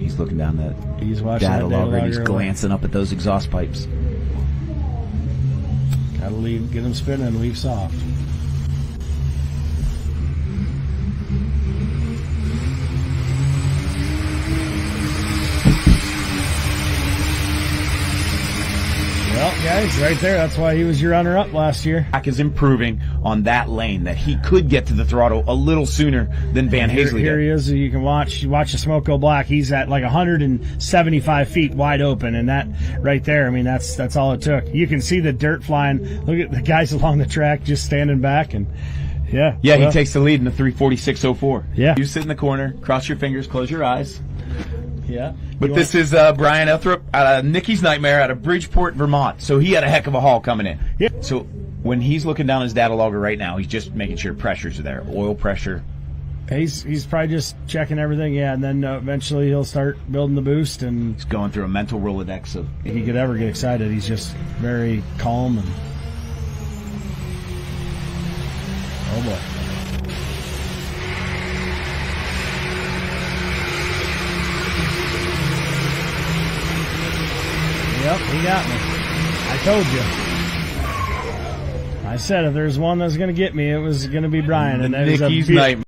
He's looking down that watching data that logger, and he's logger. glancing up at those exhaust pipes. Gotta leave, get them spinning, leave soft. Well, guys, right there. That's why he was your runner-up last year. Track is improving on that lane, that he could get to the throttle a little sooner than Van Hazley Here did. he is. You can watch the smoke go black. He's at like 175 feet wide open, and that right there, I mean, that's all it took. You can see the dirt flying. Look at the guys along the track just standing back, and yeah. Yeah, he takes the lead in the 3:46.04. Yeah. You sit in the corner, cross your fingers, close your eyes. Yeah. But this is Brian Ethrop out of Nicky's Nightmare out of Bridgeport, Vermont. So he had a heck of a haul coming in. Yeah. So when he's looking down his data logger right now, he's just making sure pressures are there, oil pressure. He's probably just checking everything, yeah, and then eventually he'll start building the boost, and He's going through a mental Rolodex of... if he could ever get excited, he's just very calm and... Oh, boy. Yep, he got me. I told you. I said if there's one that's going to get me, it was going to be Brian. And that was Nicky's Nightmare.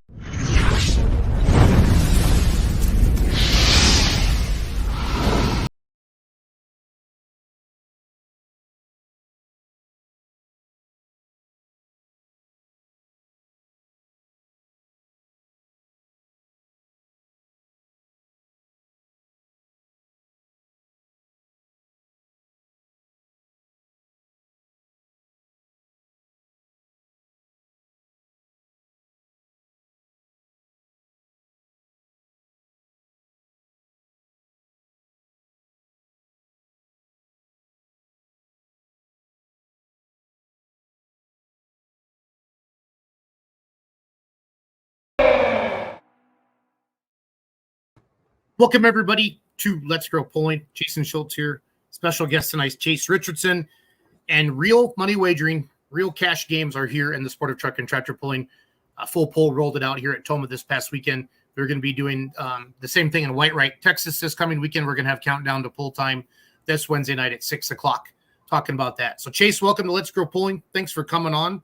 Welcome, everybody, to Let's Grow Pulling. Jason Schultz here. Special guest tonight, Chase Richardson. And real money wagering, real cash games are here in the sport of truck and tractor pulling. Full pull rolled it out here at Tomah this past weekend. We're going to be doing the same thing in Whitewright, Texas this coming weekend. We're going to have countdown to pull time this Wednesday night at 6 o'clock, talking about that. So, Chase, welcome to Let's Grow Pulling. Thanks for coming on.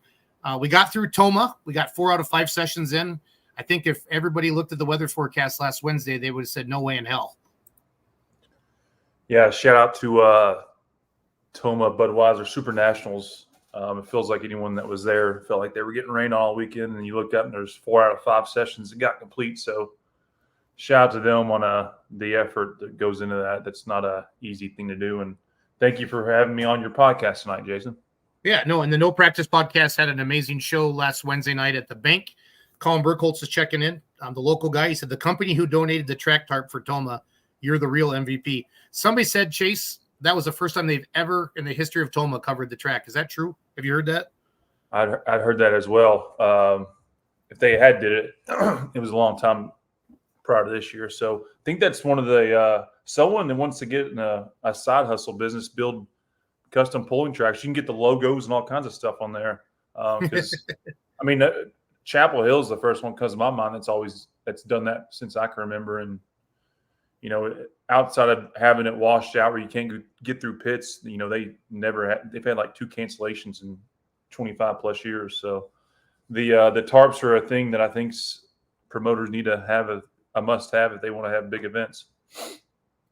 We got through Tomah. We got 4 out of 5 sessions in. I think if everybody looked at the weather forecast last Wednesday, they would have said no way in hell. Yeah, shout out to Tomah Budweiser Super Nationals. It feels like anyone that was there felt like they were getting rain all weekend, and you looked up and there's 4 out of 5 sessions that got complete. So shout out to them on the effort that goes into that. That's not a easy thing to do. And thank you for having me on your podcast tonight, Jason. Yeah, no, and the No Practice podcast had an amazing show last Wednesday night at the bank. Colin Burkholz is checking in. The local guy. He said, the company who donated the track tarp for Tomah, you're the real MVP. Somebody said, Chase, that was the first time they've ever in the history of Tomah covered the track. Is that true? Have you heard that? I'd heard that as well. If they had did it, it was a long time prior to this year. So I think that's one of the someone that wants to get in a side hustle business, build custom pulling tracks. You can get the logos and all kinds of stuff on there. Because I mean, Chapel Hill's the first one comes to my mind. That's done that since I can remember. And, you know, outside of having it washed out where you can't get through pits, you know, they've had like 2 cancellations in 25 plus years. So the tarps are a thing that I think promoters need to have a must have if they want to have big events.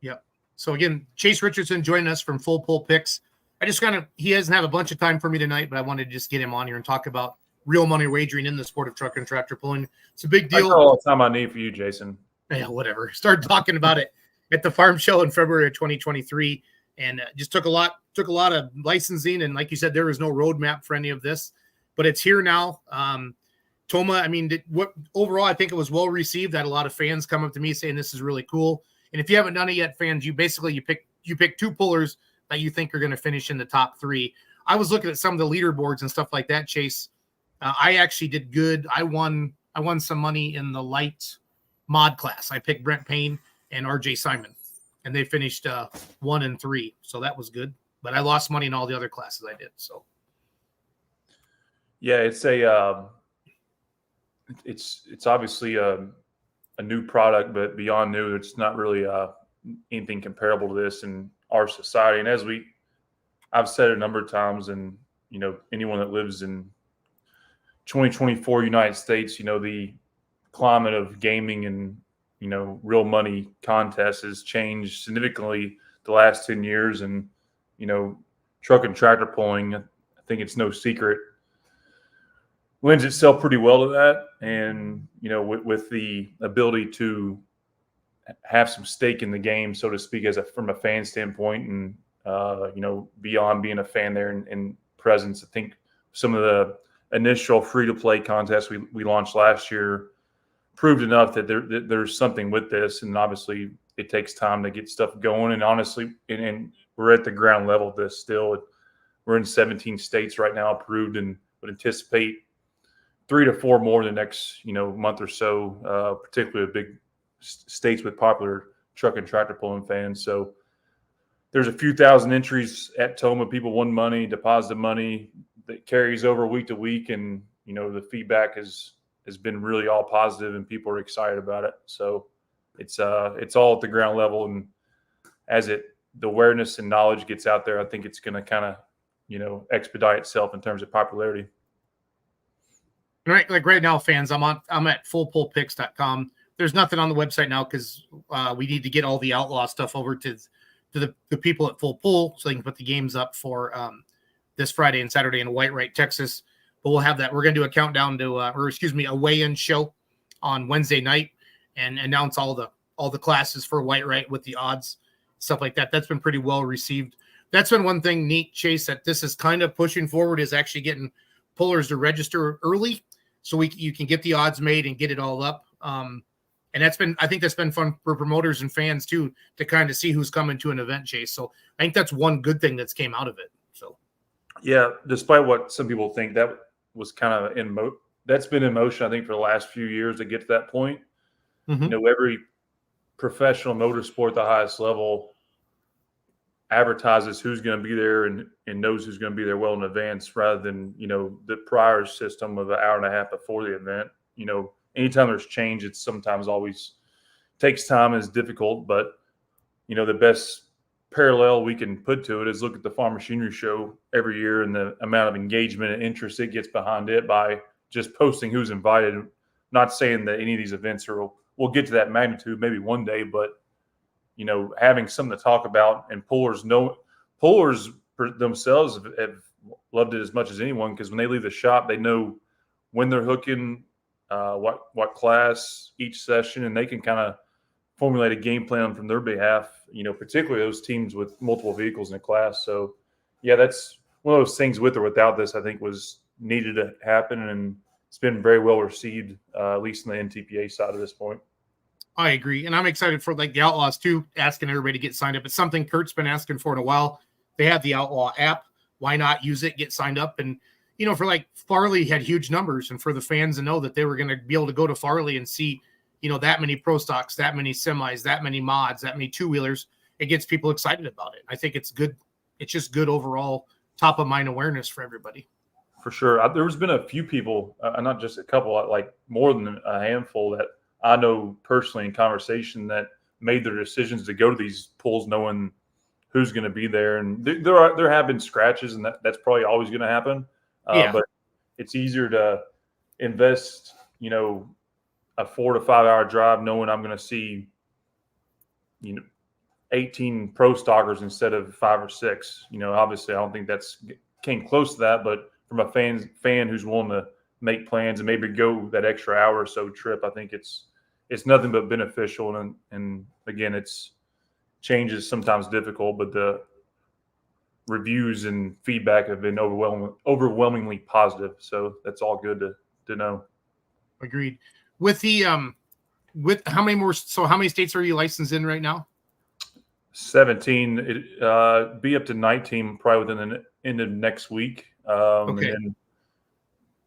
Yep. So again, Chase Richardson joining us from Full Pull Picks. He doesn't have a bunch of time for me tonight, but I wanted to just get him on here and talk about real money wagering in the sport of truck and tractor pulling. It's a big deal. That's all the time I need for you, Jason. Yeah, whatever. Started talking about it at the farm show in February of 2023, and just took a lot of licensing. And like you said, there was no roadmap for any of this, but it's here now. Tomah, I mean, overall, I think it was well received. I had a lot of fans come up to me saying this is really cool. And if you haven't done it yet, fans, you pick 2 pullers that you think are going to finish in the top 3. I was looking at some of the leaderboards and stuff like that, Chase. I actually did good. I won some money in the light mod class. I picked Brent Payne and RJ Simon, and they finished 1 and 3. So that was good. But I lost money in all the other classes I did. So yeah, it's obviously a a new product, but beyond new, it's not really anything comparable to this in our society. And I've said it a number of times, and anyone that lives in 2024 United States, the climate of gaming and real money contests has changed significantly the last 10 years, and truck and tractor pulling, I think it's no secret, lends itself pretty well to that. And with the ability to have some stake in the game, so to speak, from a fan standpoint, and beyond being a fan there and presence, I think some of the initial free-to-play contests we launched last year proved enough that there's something with this. And obviously it takes time to get stuff going. And honestly, and we're at the ground level of this still. We're in 17 states right now approved, and would anticipate 3 to 4 more in the next month or so, particularly big states with popular truck and tractor pulling fans. So there's a few thousand entries at Tomah. People won money, deposited money that carries over week to week, and the feedback has been really all positive, and people are excited about it. So it's all at the ground level, and as the awareness and knowledge gets out there, I think it's going to kind of expedite itself in terms of popularity. Right, like right now, fans, I'm at fullpullpicks.com. There's nothing on the website now because we need to get all the outlaw stuff over to the people at Full Pull so they can put the games up for this Friday and Saturday in Whitewright, Texas. But we'll have that. We're going to do a countdown to, a weigh-in show on Wednesday night and announce all the classes for Whitewright with the odds, stuff like that. That's been pretty well received. That's been one thing neat, Chase, that this is kind of pushing forward, is actually getting pullers to register early so you can get the odds made and get it all up. And I think that's been fun for promoters and fans too, to kind of see who's coming to an event, Chase. So I think that's one good thing that's came out of it. So, yeah, despite what some people think, that was kind of that's been in motion, I think, for the last few years to get to that point. Mm-hmm. Every professional motorsport at the highest level advertises who's going to be there and knows who's going to be there well in advance, rather than the prior system of an hour and a half before the event. Anytime there's change, it's sometimes always takes time and is difficult. But the best parallel we can put to it is look at the Farm Machinery Show every year and the amount of engagement and interest it gets behind it by just posting who's invited. Not saying that any of these events will get to that magnitude, maybe one day, but having something to talk about, and pullers themselves have loved it as much as anyone, because when they leave the shop, they know when they're hooking, what class each session, and they can kind of formulate a game plan from their behalf, particularly those teams with multiple vehicles in a class. So yeah, that's one of those things, with or without this, I think was needed to happen, and it's been very well received, at least on the NTPA side at this point. I agree. And I'm excited for the Outlaws too, asking everybody to get signed up. It's something Kurt's been asking for in a while. They have the Outlaw app. Why not use it, get signed up? And, for Farley had huge numbers, and for the fans to know that they were going to be able to go to Farley and see, that many pro stocks, that many semis, that many mods, that many two-wheelers, it gets people excited about it. I think it's good. It's just good overall top of mind awareness for everybody. For sure. There's been a few people, not just a couple, like more than a handful that I know personally in conversation, that made their decisions to go to these pulls knowing who's going to be there. And there have been scratches, and that's probably always going to happen. But it's easier to invest, a 4 to 5 hour drive knowing I'm going to see, 18 pro stockers instead of 5 or 6. Obviously I don't think that's came close to that, but from a fan who's willing to make plans and maybe go that extra hour or so trip, I think it's nothing but beneficial. And again, change is sometimes difficult, but the reviews and feedback have been overwhelmingly positive. So that's all good to know. Agreed. With the with how many states are you licensed in right now? 17. It be up to 19 probably within the end of next week. Okay. And then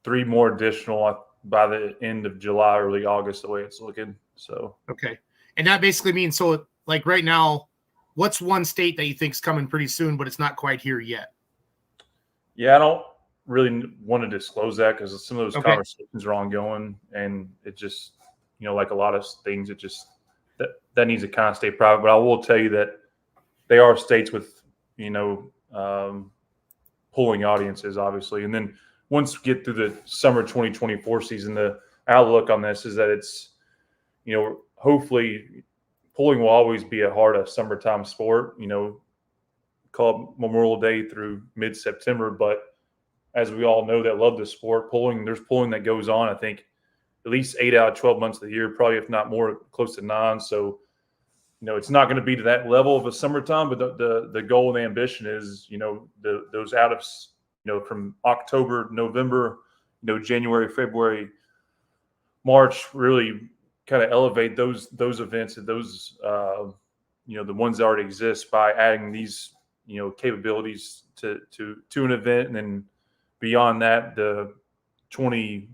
3 more additional by the end of July, early August, the way it's looking. So okay. And that basically means, so like right now, what's one state that you think's coming pretty soon, but it's not quite here yet? Yeah, I don't really want to disclose that because some of those conversations are ongoing, and it just like a lot of things, it just that needs to kind of stay private. But I will tell you that they are states with, pulling audiences, obviously. And then once we get through the summer 2024 season, the outlook on this is that it's, hopefully pulling will always be a summertime sport, called Memorial Day through mid-September. But as we all know that love the sport, there's pulling that goes on, I think, at least 8 out of 12 months of the year, probably if not more, close to 9. So, it's not going to be to that level of a summertime, but the goal and the ambition is, those out of, from October, November, January, February, March, really kind of elevate those events and those, the ones that already exist by adding these, capabilities to an event. And then beyond that, the 3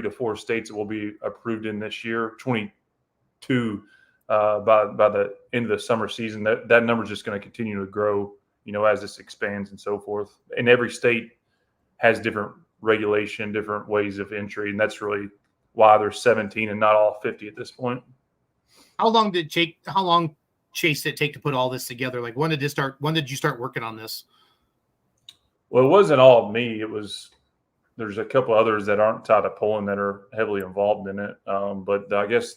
to 4 states that will be approved in this year, 22 by the end of the summer season. That number is just going to continue to grow, as this expands and so forth. And every state has different regulation, different ways of entry, and that's really why there's 17 and not all 50 at this point. How long, Chase, did it take to put all this together? Like, when did you start working on this? Well, it wasn't all me. There's a couple others that aren't tied to pulling that are heavily involved in it. But I guess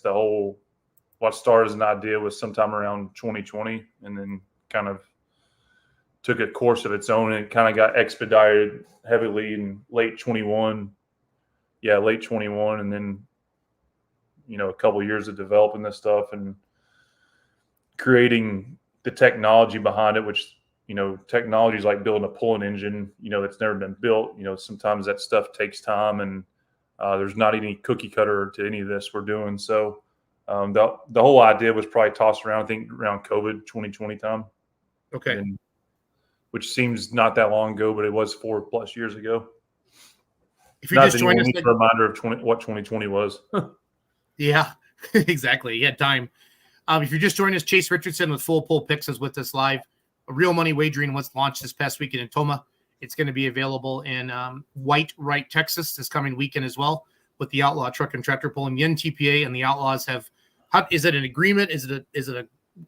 what started as an idea was sometime around 2020, and then kind of took a course of its own, and kind of got expedited heavily in late 21. Yeah, late 21, and then, a couple of years of developing this stuff and creating the technology behind it, which, technology is like building a pulling engine, that's never been built. Sometimes that stuff takes time, and there's not any cookie cutter to any of this we're doing. So the whole idea was probably tossed around, I think, around COVID 2020 time. Okay. Which seems not that long ago, but it was 4+ years ago. If you're just joining us, a reminder of what 2020 was. Yeah, exactly. You had time. If you're just joining us, Chase Richardson with Full Pull Picks is with us live. Real Money Wagering was launched this past weekend in Tomah. It's going to be available in White, Texas this coming weekend as well, with the Outlaw Truck and Tractor Pulling. The NTPA and the Outlaws is it an agreement?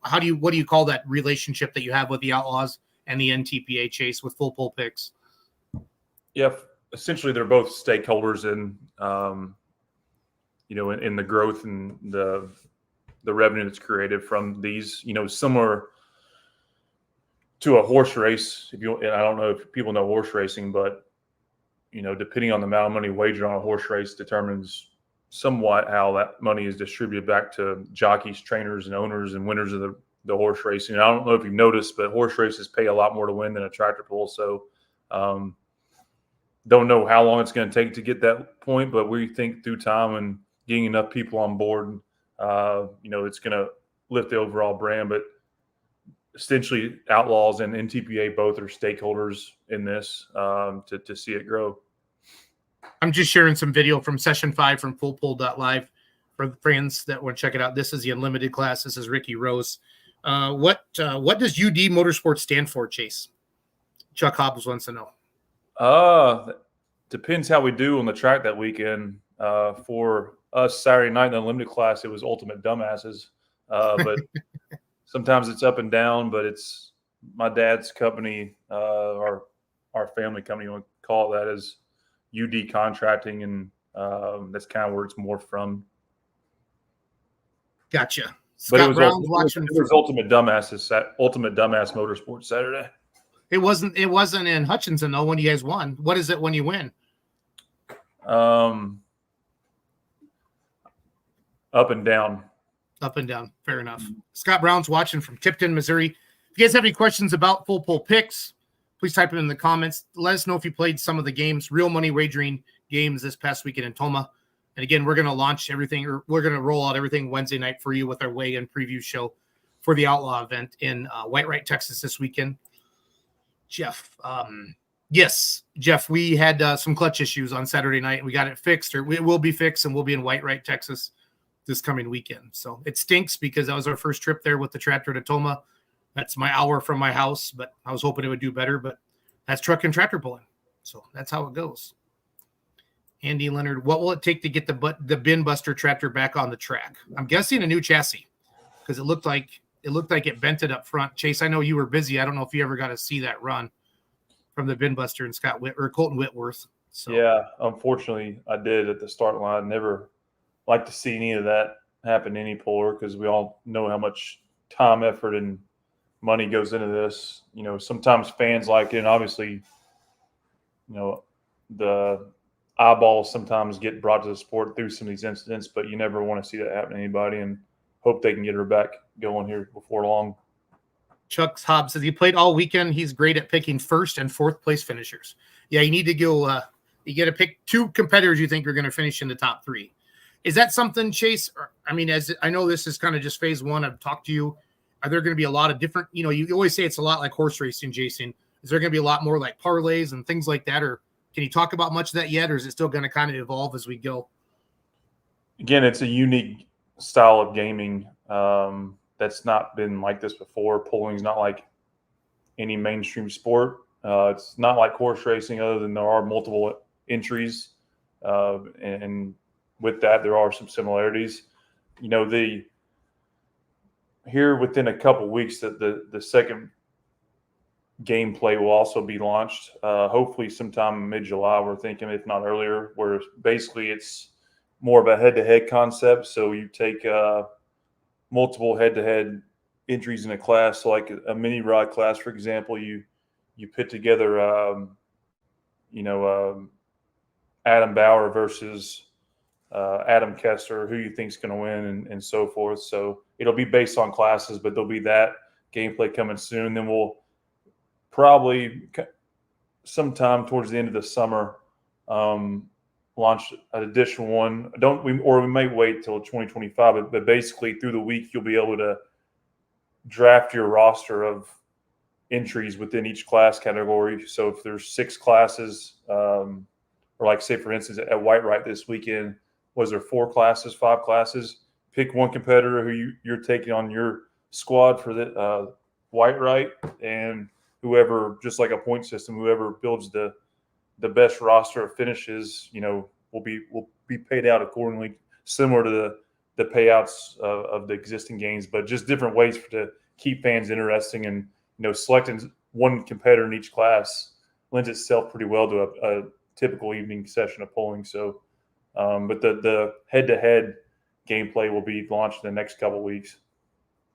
What do you call that relationship that you have with the Outlaws and the NTPA, Chase, with Full Pull Picks? Yeah, essentially they're both stakeholders in, in the growth and the revenue that's created from these, similar to a horse race. And I don't know if people know horse racing, but, depending on the amount of money wagered on a horse race determines somewhat how that money is distributed back to jockeys, trainers, and owners and winners of the horse racing. I don't know if you've noticed, but horse races pay a lot more to win than a tractor pull. So don't know how long it's going to take to get that point, but we think through time and getting enough people on board, it's going to lift the overall brand. But essentially, Outlaws and NTPA both are stakeholders in this to see it grow. I'm just sharing some video from Session 5 from FullPull.live for the fans that want to check it out. This is the Unlimited class. This is Ricky Rose. What does UD Motorsports stand for, Chase? Chuck Hobbs wants to know. Depends how we do on the track that weekend. For us Saturday night in the Unlimited class, it was Ultimate Dumbasses. But sometimes it's up and down, but it's my dad's company, our family company, we call it that, is UD Contracting, and that's kind of where it's morphed from. Gotcha. But Scott Brown's watching. It was Ultimate Dumbass Motorsports Saturday. It wasn't in Hutchinson though when you guys won. What is it when you win? Up and down. Up and down. Fair enough. Scott Brown's watching from Tipton, Missouri. If you guys have any questions about Full Pull Picks, please type it in the comments. Let us know if you played some of the games, real money wagering games this past weekend in Tomah. And again, we're going to launch everything, or we're going to roll out everything Wednesday night for you with our weigh-in preview show for the Outlaw event in White, Texas this weekend. Jeff, yes, Jeff, we had some clutch issues on Saturday night, and we got it fixed, or it will be fixed, and we'll be in White, Texas this coming weekend. So it stinks because that was our first trip there with the tractor to Tomah. That's my hour from my house, but I was hoping it would do better, but that's truck and tractor pulling. So that's how it goes. Andy Leonard, what will it take to get the bin buster tractor back on the track? I'm guessing a new chassis, because it looked like it bent it up front. Chase, I know you were busy. I don't know if you ever got to see that run from the bin buster and Colton Whitworth. So. Yeah, unfortunately, I did at the start line. Never like to see any of that happen to any puller, because we all know how much time, effort, and money goes into this. You know, sometimes fans like it, and obviously, you know, the eyeballs sometimes get brought to the sport through some of these incidents, but you never want to see that happen to anybody, and hope they can get her back going here before long. Chuck Hobbs says he played all weekend. He's great at picking first and fourth place finishers. Yeah, you need to go. You get to pick 2 competitors you think are going to finish in the top 3. Is that something, Chase? I mean, as I know, this is kind of just phase 1. I've talked to you. Are there going to be a lot of different? You know, you always say it's a lot like horse racing, Jason. Is there going to be a lot more like parlays and things like that, or can you talk about much of that yet, or is it still going to kind of evolve as we go? Again, it's a unique style of gaming that's not been like this before. Polling's not like any mainstream sport. It's not like horse racing, other than there are multiple entries, and with that there are some similarities. You know, here within a couple weeks that the second gameplay will also be launched. Hopefully sometime mid-July, we're thinking, if not earlier, where basically it's more of a head-to-head concept. So you take multiple head-to-head entries in a class. So like a mini rod class, for example, you put together, Adam Bauer versus Adam Kessler, who you think is going to win, and so forth. So it'll be based on classes, but there'll be that gameplay coming soon. Then we'll probably sometime towards the end of the summer launch an additional one. We may wait till 2025, but basically through the week you'll be able to draft your roster of entries within each class category. So if there's 6 classes, or like say for instance at Whitewright this weekend, was there 4 classes, 5 classes? Pick one competitor who you're taking on your squad for the Whitewright, and whoever, just like a point system, whoever builds the best roster of finishes, will be paid out accordingly, similar to the payouts of the existing games, but just different ways to keep fans interesting. And selecting one competitor in each class lends itself pretty well to a typical evening session of polling. So, but the head-to-head gameplay will be launched in the next couple of weeks.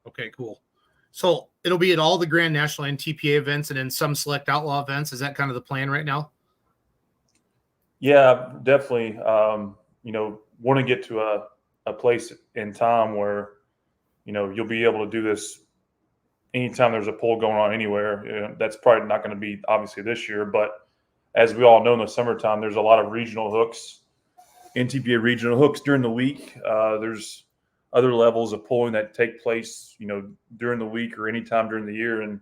Okay, cool. So it'll be at all the Grand National and TPA events, and then some select outlaw events. Is that kind of the plan right now? Yeah, definitely. Want to get to a place in time where, you'll be able to do this anytime there's a poll going on anywhere. That's probably not going to be obviously this year, but as we all know, in the summertime, there's a lot of regional hooks, NTPA regional hooks during the week. There's other levels of polling that take place, during the week or anytime during the year, and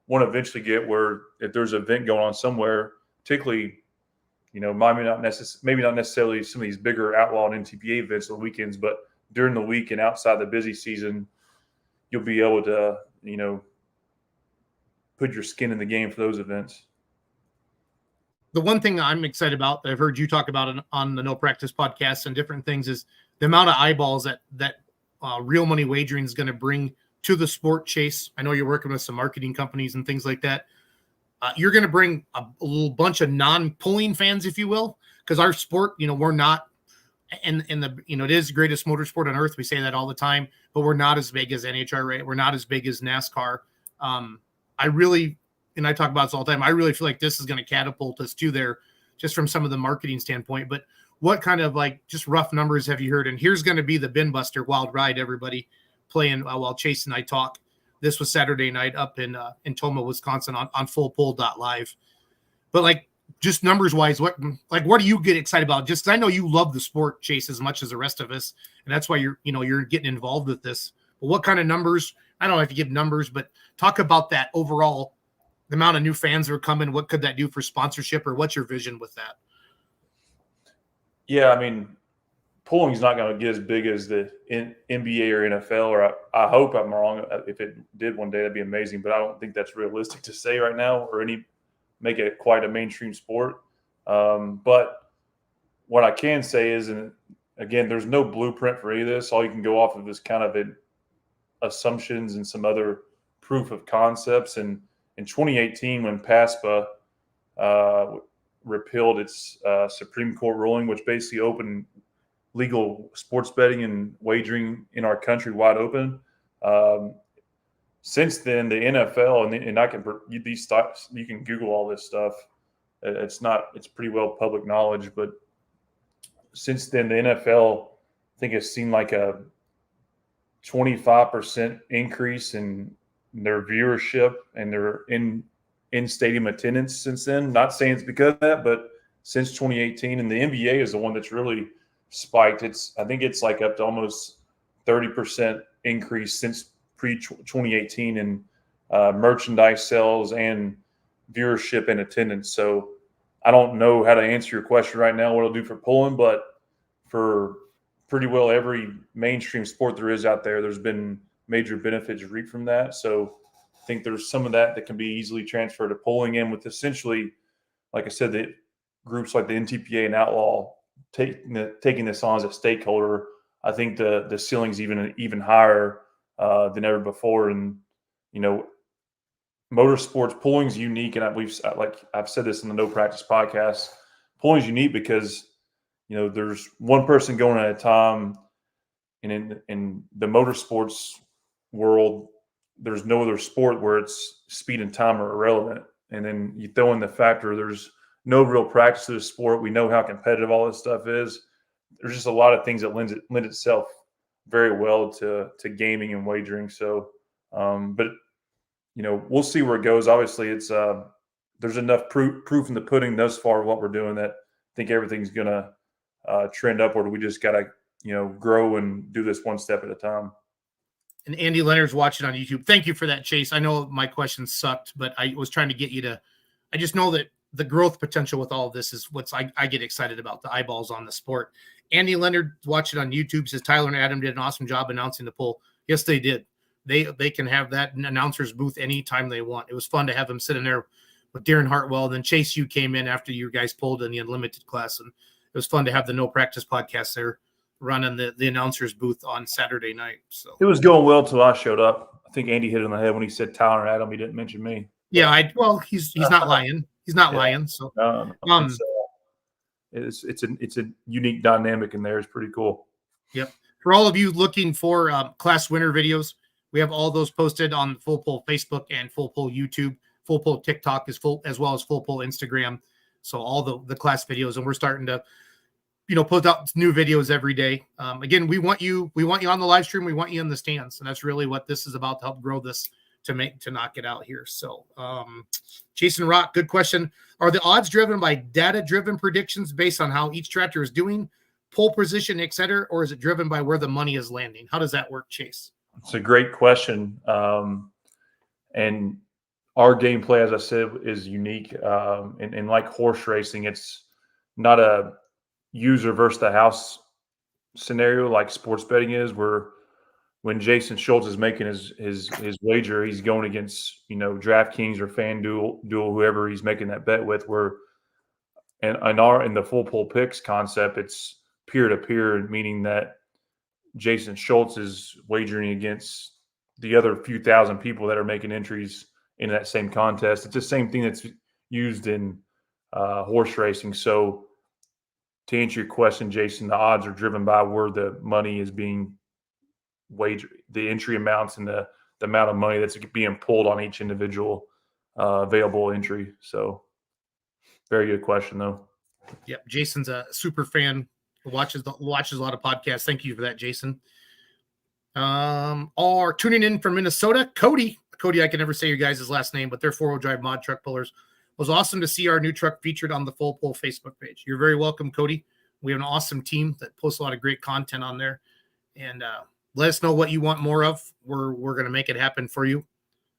want to eventually get where if there's an event going on somewhere, particularly, maybe not necessarily some of these bigger outlaw and NTPA events on the weekends, but during the week and outside the busy season, you'll be able to, put your skin in the game for those events. The one thing I'm excited about that I've heard you talk about on the No Practice podcast and different things is the amount of eyeballs that real money wagering is going to bring to the sport, Chase. I know you're working with some marketing companies and things like that. You're going to bring a little bunch of non-pulling fans, if you will, because our sport, we're not in the, it is the greatest motorsport on earth. We say that all the time, but we're not as big as NHRA. We're not as big as NASCAR. And I talk about this all the time, I really feel like this is going to catapult us to there just from some of the marketing standpoint. But what kind of just rough numbers have you heard? And here's going to be the Bin Buster Wild Ride, everybody playing while Chase and I talk. This was Saturday night up in Tomah, Wisconsin on fullpoll.live. But just numbers wise, what do you get excited about? Just 'cause I know you love the sport, Chase, as much as the rest of us. And that's why you're getting involved with this. But what kind of numbers? I don't have to give numbers, but talk about that overall, the amount of new fans that are coming. What could that do for sponsorship, or what's your vision with that? Yeah, I mean, polling's not going to get as big as the NBA or NFL, or I hope I'm wrong. If it did one day, that'd be amazing. But I don't think that's realistic to say right now, or make it quite a mainstream sport. But what I can say is, and again, there's no blueprint for any of this. All you can go off of is kind of assumptions and some other proof of concepts. And in 2018, when PASPA repealed its Supreme Court ruling, which basically opened legal sports betting and wagering in our country wide open. Since then, the NFL and I can these stocks, you can Google all this stuff. It's pretty well public knowledge. But since then, the NFL, I think, has seen like a 25% increase in their viewership and their in stadium attendance since then. Not saying it's because of that, but since 2018, and the NBA is the one that's really spiked. I think it's like up to almost 30% increase since pre-2018 in merchandise sales and viewership and attendance. So I don't know how to answer your question right now, what it'll do for pulling, but for pretty well every mainstream sport there is out there, there's been major benefits reaped from that. So I think there's some of that can be easily transferred to pulling in with essentially, like I said, the groups like the NTPA and Outlaw taking this on as a stakeholder. I think the ceiling's even higher than ever before. And, motorsports pulling's unique. And I've said this in the No Practice podcast, pulling's unique because, there's one person going at a time, and in the motorsports world, there's no other sport where it's speed and time are irrelevant. And then you throw in the factor, there's no real practice to the sport. We know how competitive all this stuff is. There's just a lot of things that lend itself very well to gaming and wagering. So, but we'll see where it goes. Obviously, it's there's enough proof in the pudding thus far of what we're doing that I think everything's gonna trend upward. We just gotta grow and do this one step at a time. And Andy Leonard's watching on YouTube. Thank you for that, Chase. I know my question sucked, but I was trying to get you to. I just know that the growth potential with all of this is what I get excited about, the eyeballs on the sport. Andy Leonard watching on YouTube says Tyler and Adam did an awesome job announcing the poll. Yes, they did. They can have that announcer's booth anytime they want. It was fun to have them sitting there with Darren Hartwell. Then Chase, you came in after you guys pulled in the Unlimited class, and it was fun to have the No Practice podcast there running the announcer's booth on Saturday night. So it was going well till I showed up. I think Andy hit it on the head when he said Tyler and Adam. He didn't mention me. Yeah, he's not lying. He's not lying. So it's a unique dynamic in there. It's pretty cool. Yep. For all of you looking for class winner videos, we have all those posted on Full Pull Facebook and Full Pull YouTube. Full Pull TikTok is full, as well as Full Pull Instagram. So all the class videos, and we're starting to post out new videos every day. Again, we want you on the live stream. We want you in the stands, and that's really what this is about, to help grow this, to knock it out here. So Jason Rock, good question. Are the odds driven by data-driven predictions based on how each tractor is doing, pole position, et cetera, or is it driven by where the money is landing? How does that work, Chase? It's a great question. And our gameplay, as I said, is unique. And like horse racing, it's not a user versus the house scenario like sports betting is, where when Jason Schultz is making his wager, he's going against DraftKings or FanDuel, whoever he's making that bet with. Where in the Full Pull Picks concept, it's peer to peer, meaning that Jason Schultz is wagering against the other few thousand people that are making entries in that same contest. It's the same thing that's used in horse racing. So to answer your question, Jason, the odds are driven by where the money is being wagered, the entry amounts, and the amount of money that's being pulled on each individual available entry. So very good question, though. Yep. Jason's a super fan. Watches a lot of podcasts. Thank you for that, Jason. Are tuning in from Minnesota, Cody, I can never say your guys' last name, but they're 4-wheel drive mod truck pullers. It was awesome to see our new truck featured on the Full Pull Facebook page. You're very welcome, Cody. We have an awesome team that posts a lot of great content on there, and let us know what you want more of. We're going to make it happen for you.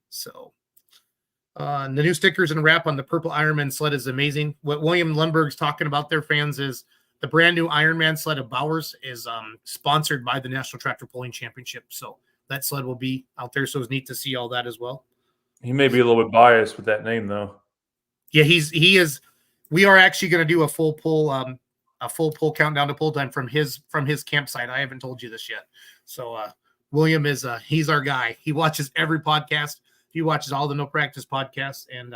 So the new stickers and wrap on the purple Ironman sled is amazing. What William Lundberg's talking about their fans is the brand new Ironman sled of Bowers is sponsored by the National Tractor Pulling Championship. So that sled will be out there. So it's neat to see all that as well. He may be a little bit biased with that name, though. Yeah, he is. We are actually going to do a Full Pull a full pull countdown to pull time from his campsite. I haven't told you this yet. So William is he's our guy. He watches every podcast. He watches all the No Practice podcasts, and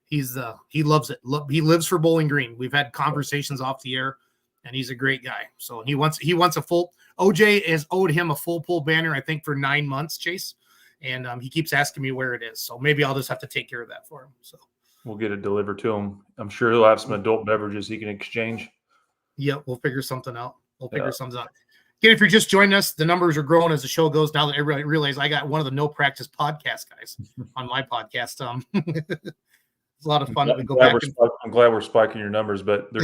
he loves it. He lives for Bowling Green. We've had conversations off the air, and he's a great guy. So he wants a full. OJ has owed him a full pull banner, I think, for 9 months, Chase, and he keeps asking me where it is. So maybe I'll just have to take care of that for him. So we'll get it delivered to him. I'm sure he'll have some adult beverages he can exchange. Yeah, we'll figure something out. Something out. Again, if you're just joining us, the numbers are growing as the show goes. Now that everybody realizes I got one of the No Practice podcast guys on my podcast. It's a lot of fun to go back. I'm glad we're spiking your numbers, but they're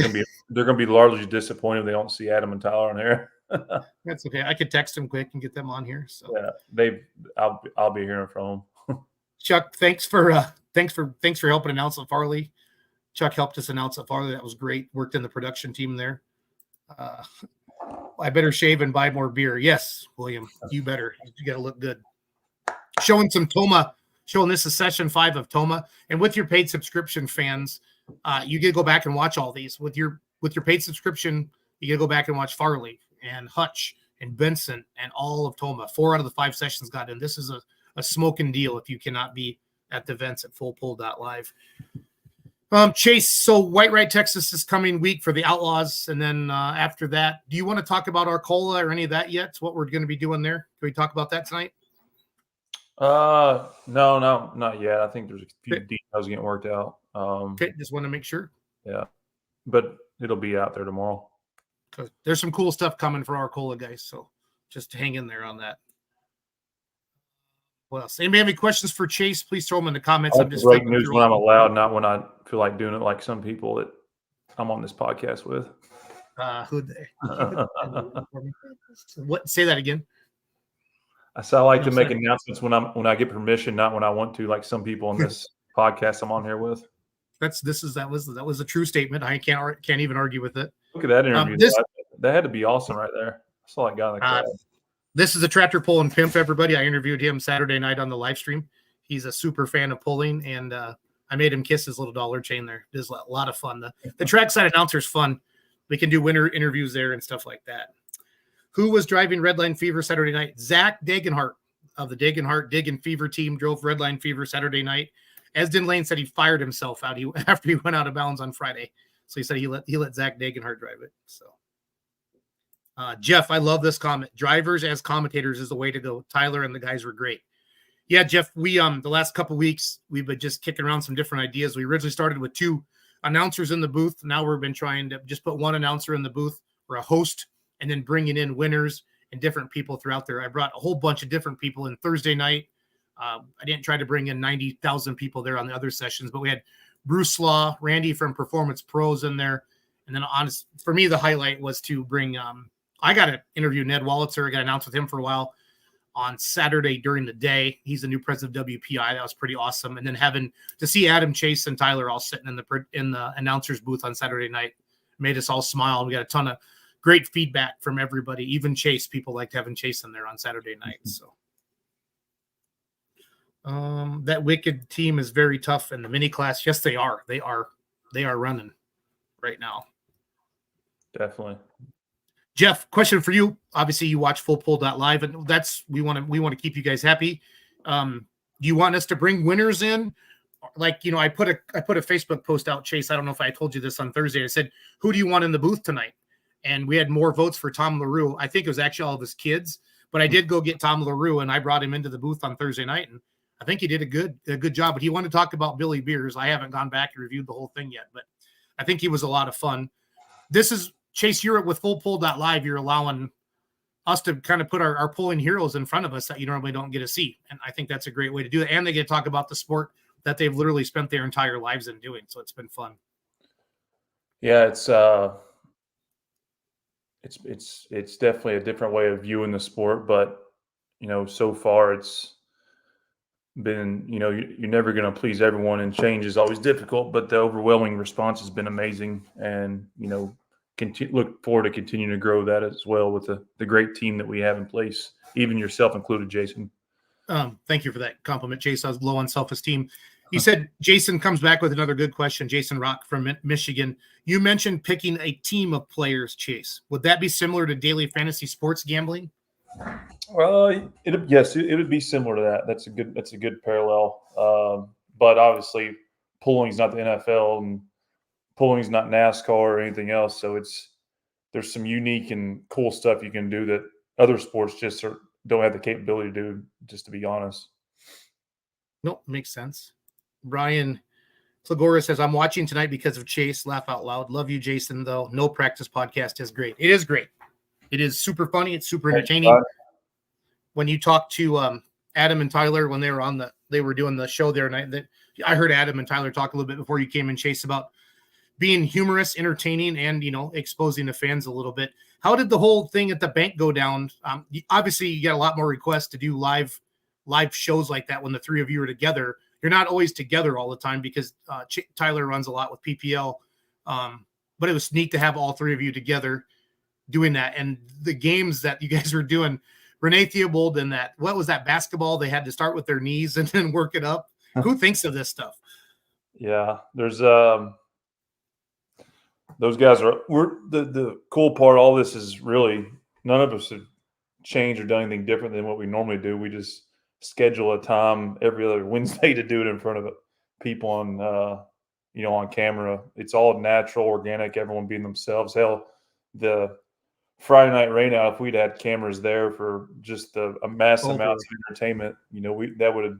gonna be largely disappointed if they don't see Adam and Tyler on there. That's okay. I could text them quick and get them on here. So yeah, I'll be hearing from them. Chuck, thanks for helping announce at Farley. Chuck helped us announce at Farley. That was great. Worked in the production team there. I better shave and buy more beer. Yes, William, you better. You got to look good. Showing some Tomah. Showing this is session 5 of Tomah. And with your paid subscription fans, you get to go back and watch all these. With your paid subscription, you get to go back and watch Farley and Hutch and Benson and all of Tomah. 4 out of the 5 sessions got in. This is a smoking deal if you cannot be at the events at fullpull.live. Chase, so White Right Texas is coming week for the Outlaws. And then after that, do you want to talk about Arcola or any of that yet? It's what we're going to be doing there. Can we talk about that tonight? No, not yet. I think there's a few details getting worked out. Okay, just want to make sure. Yeah, but it'll be out there tomorrow. There's some cool stuff coming for Arcola, guys. So just hang in there on that. What else? Anybody have any questions for Chase? Please throw them in the comments. I'm just break news when I'm allowed, not when I feel like doing it like some people that I'm on this podcast with. Who'd they? What? Say that again. I like to make announcements when I get permission, not when I want to, like some people on this podcast I'm on here with. That was a true statement. I can't even argue with it. Look at that interview. That had to be awesome right there. I saw that guy in the crowd. This is a tractor pull and pimp, everybody. I interviewed him Saturday night on the live stream. He's a super fan of pulling, and I made him kiss his little dollar chain there. It was a lot of fun. The trackside announcer is fun. We can do winter interviews there and stuff like that. Who was driving Redline Fever Saturday night? Zach Dagenhart of the Dagenhart Dig and Fever team drove Redline Fever Saturday night. Esden Lane said he fired himself out after he went out of bounds on Friday. So he said he let Zach Dagenhart drive it. So Jeff, I love this comment. Drivers as commentators is the way to go. Tyler and the guys were great. Yeah, Jeff, we the last couple of weeks we've been just kicking around some different ideas. We originally started with 2 announcers in the booth. Now we've been trying to just put 1 announcer in the booth or a host, and then bringing in winners and different people throughout there. I brought a whole bunch of different people in Thursday night. I didn't try to bring in 90,000 people there on the other sessions, but we had Bruce Law, Randy from Performance Pros in there. And then for me, the highlight was to bring I got to interview Ned Wallitzer. I got to announce with him for a while on Saturday during the day. He's the new president of WPI. That was pretty awesome. And then having to see Adam, Chase, and Tyler all sitting in the announcer's booth on Saturday night made us all smile. We got a ton of great feedback from everybody. Even Chase, people liked having Chase in there on Saturday night. So that Wicked team is very tough in the mini class. Yes, they are. They are running right now. Definitely. Jeff, question for you. Obviously, you watch fullpull.live, and we want to keep you guys happy. Do you want us to bring winners in? Like, I put a Facebook post out, Chase. I don't know if I told you this on Thursday. I said, who do you want in the booth tonight? And we had more votes for Tom LaRue. I think it was actually all of his kids, but I did go get Tom LaRue, and I brought him into the booth on Thursday night, and I think he did a good job. But he wanted to talk about Billy Beers. I haven't gone back and reviewed the whole thing yet, but I think he was a lot of fun. This is Chase. You're with fullpull.live. You're allowing us to kind of put our pulling heroes in front of us that you normally don't get to see, and I think that's a great way to do it. And they get to talk about the sport that they've literally spent their entire lives in doing. So it's been fun. Yeah, it's definitely a different way of viewing the sport, but so far it's been, you're never going to please everyone, and change is always difficult, but the overwhelming response has been amazing. And, look forward to continuing to grow that as well with the great team that we have in place, even yourself included, Jason. Thank you for that compliment, Chase. I was low on self-esteem. He said, Jason comes back with another good question. Jason Rock from Michigan. You mentioned picking a team of players, Chase. Would that be similar to daily fantasy sports gambling? Well, yes, it would be similar to that. That's a good parallel. But obviously, pooling's not the NFL, and pooling's not NASCAR or anything else. So there's some unique and cool stuff you can do that other sports just don't have the capability to do. Just to be honest. Nope, makes sense. Brian Flagora says, I'm watching tonight because of Chase. Laugh out loud. Love you, Jason, though. No Practice podcast is great. It is great. It is super funny. It's super entertaining. When you talk to Adam and Tyler when they were doing the show there, and I heard Adam and Tyler talk a little bit before you came in, Chase, about being humorous, entertaining, and exposing the fans a little bit. How did the whole thing at the bank go down? Obviously, you get a lot more requests to do live shows like that when the three of you are together. You're not always together all the time because Tyler runs a lot with PPL. But it was neat to have all three of you together doing that. And the games that you guys were doing, Renee Theobald and what was that basketball? They had to start with their knees and then work it up. Who thinks of this stuff? Yeah, there's those guys we're the cool part. All this is really none of us have changed or done anything different than what we normally do. We just schedule a time every other Wednesday to do it in front of people on on camera. It's all natural, organic, everyone being themselves. Hell, the Friday night rain out, if we'd had cameras there for just a mass amount of entertainment, that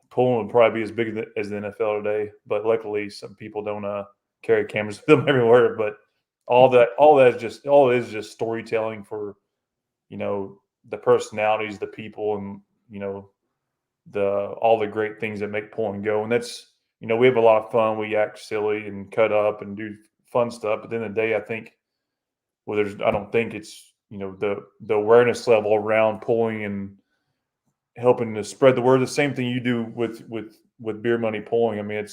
pulling would probably be as big as the NFL today. But luckily some people don't carry cameras with them everywhere. But all is just storytelling for the personalities, the people, and all the great things that make pulling go. And that's, we have a lot of fun. We act silly and cut up and do fun stuff. But at the end of the day, I think, I don't think it's, the awareness level around pulling and helping to spread the word. The same thing you do with beer money pulling. I mean,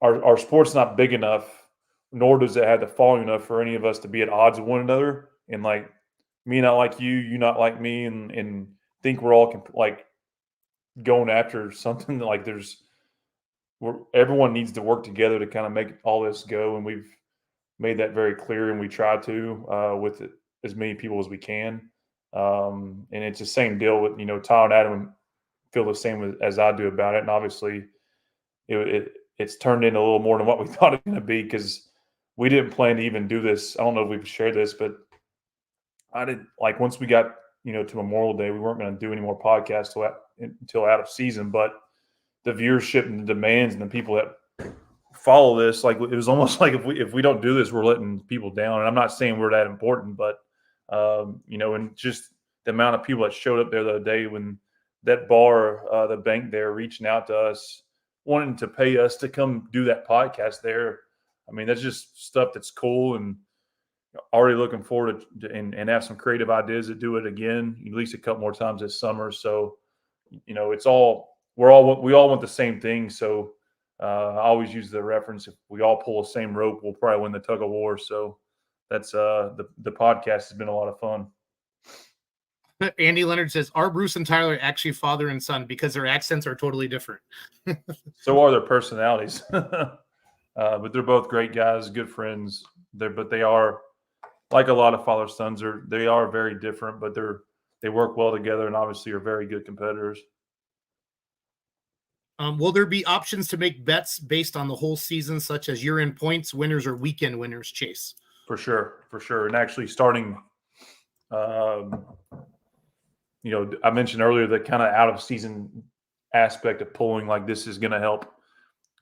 our sport's not big enough, nor does it have the following enough for any of us to be at odds with one another. And like me not like you not like me, and think we're all going after something. Like everyone needs to work together to kind of make all this go, and we've made that very clear, and we try to with as many people as we can. And it's the same deal with Tyler and Adam feel the same as I do about it, and obviously it's turned into a little more than what we thought it was going to be, because we didn't plan to even do this. I don't know if we've shared this, but I did, once we got to Memorial Day, we weren't going to do any more podcasts until out of season. But the viewership and the demands and the people that follow this, it was almost like if we don't do this, we're letting people down. And I'm not saying we're that important, but and just the amount of people that showed up there the other day when that bar, the bank there, reaching out to us, wanting to pay us to come do that podcast there. I mean, that's just stuff that's cool, and already looking forward to and have some creative ideas to do it again, at least a couple more times this summer. So, we all want the same thing. So I always use the reference, if we all pull the same rope, we'll probably win the tug of war. So that's the podcast has been a lot of fun. Andy Leonard says, are Bruce and Tyler actually father and son because their accents are totally different? So are their personalities. But they're both great guys, good friends. But they are, like a lot of father sons, they are very different, but they work well together and obviously are very good competitors. Will there be options to make bets based on the whole season, such as year-end points winners or weekend winners, Chase? For sure. And actually starting, I mentioned earlier the kind of out-of-season aspect of pulling, this is going to help